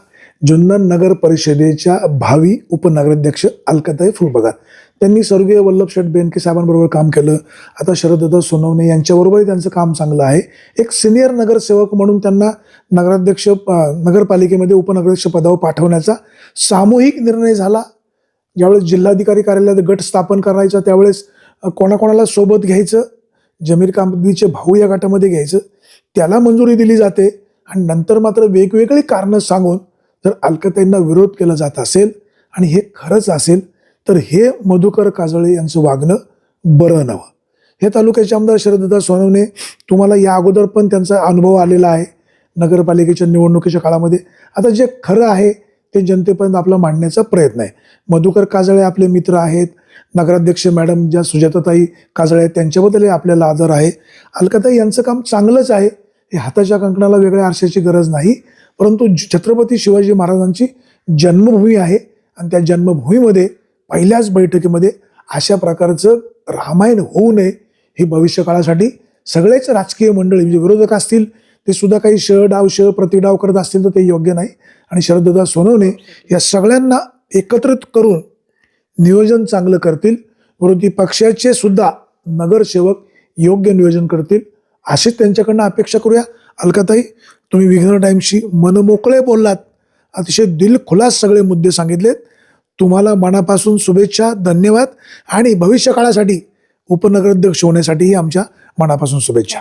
जुन्नर नगर परिषदेच्या भावी उपनगराध्यक्ष अलकाताई फुलबगार. त्यांनी स्वर्गीय वल्लभशेठ बेनके साहेबांबरोबर काम केलं. आता शरददादा सोनवणे यांच्याबरोबरही त्यांचं काम चांगलं आहे. एक सिनियर नगरसेवक म्हणून त्यांना नगराध्यक्ष नगरपालिकेमध्ये उपनगराध्यक्ष पदावर पाठवण्याचा सामूहिक निर्णय झाला. ज्यावेळेस जिल्हाधिकारी कार्यालयात गट स्थापन करायचा त्यावेळेस कोणाकोणाला सोबत घ्यायचं, जमीर कामदीचे भाऊ या गटामध्ये घ्यायचं, त्याला मंजुरी दिली जाते. आणि नंतर मात्र वेगवेगळी कारणं सांगून जर अलकाताईंना विरोध केला जात असेल आणि हे खरंच असेल तर हे मधुकर काजळे यांचं वागणं बरं नव्हतं. हे तालुक्याचे आमदार शरददादा सोनवणे, तुम्हाला या अगोदर पण त्यांचा अनुभव आलेला आहे नगरपालिकेच्या निवडणुकीच्या काळामध्ये. आता जे खरं आहे ते जनतेपर्यंत आपलं मांडण्याचा प्रयत्न आहे. मधुकर काजळे आपले मित्र आहेत. नगराध्यक्ष मॅडम ज्या सुजाताताई काजळे आहेत त्यांच्याबद्दलही आपल्याला आदर आहे. अलकाताई यांचं काम चांगलंच आहे. हे हाताच्या कंकणाला वेगळ्या आरशाची गरज नाही, परंतु छत्रपती शिवाजी महाराजांची जन्मभूमी आहे आणि त्या जन्मभूमीमध्ये पहिल्याच बैठकीमध्ये अशा प्रकारचं रामायण होऊ नये ही भविष्यकाळासाठी सगळेच राजकीय मंडळी म्हणजे विरोधक असतील ते सुद्धा काही डाव प्रतिडाव करत असतील तर ते योग्य नाही. आणि शरददादा सोनवणे या सगळ्यांना एकत्रित करून नियोजन चांगलं करतील. विरोधी पक्षाचे सुद्धा नगरसेवक योग्य नियोजन करतील अशीच त्यांच्याकडनं अपेक्षा करूया. अलकाताई, तुम्ही विघ्नर टाइम्सशी मनमोकळे बोललात, अतिशय दिलखुलास सगळे मुद्दे सांगितलेत. तुम्हाला मनापासून शुभेच्छा, धन्यवाद. आणि भविष्य काळासाठी उपनगराध्यक्ष होण्यासाठीही आमच्या मनापासून शुभेच्छा.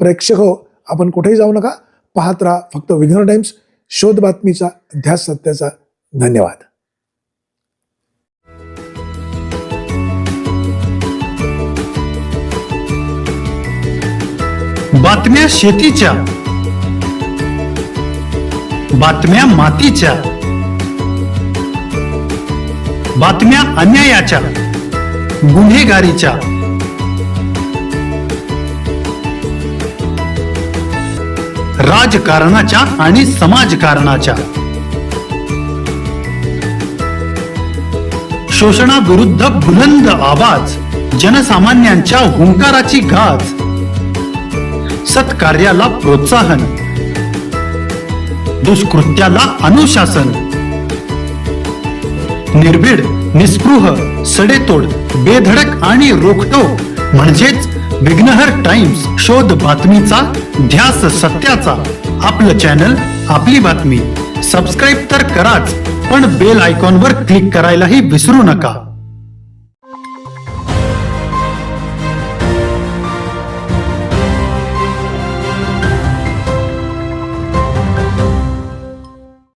प्रेक्षक हो, आपण कुठेही जाऊ नका, पाहत राहा फक्त विघ्नर टाइम्स, शोध बातमीचा, ध्यास सत्याचा. धन्यवाद. बातम्या शेतीच्या, बातम्या मातीच्या, बातम्या अन्यायाच्या, गुन्हेगारीच्या, राजकारणाच्या आणि समाजकारणाच्या, शोषणाविरुद्ध बुलंद आवाज, जनसामान्यांच्या हुंकाराची गाज, सत्कार्याला प्रोत्साहन, दुष्कृत्याला अनुशासन, निर्भीड, निस्पृह, सडेतोड, बेधडक आणि रोखटोक म्हणजेच विघ्नहर टाइम्स. शोध बातमीचा, ध्यास सत्याचा. आपलं चॅनल, आपली बातमी. सबस्क्राईब तर कराच, पण बेल आयकॉनवर क्लिक करायलाही विसरू नका.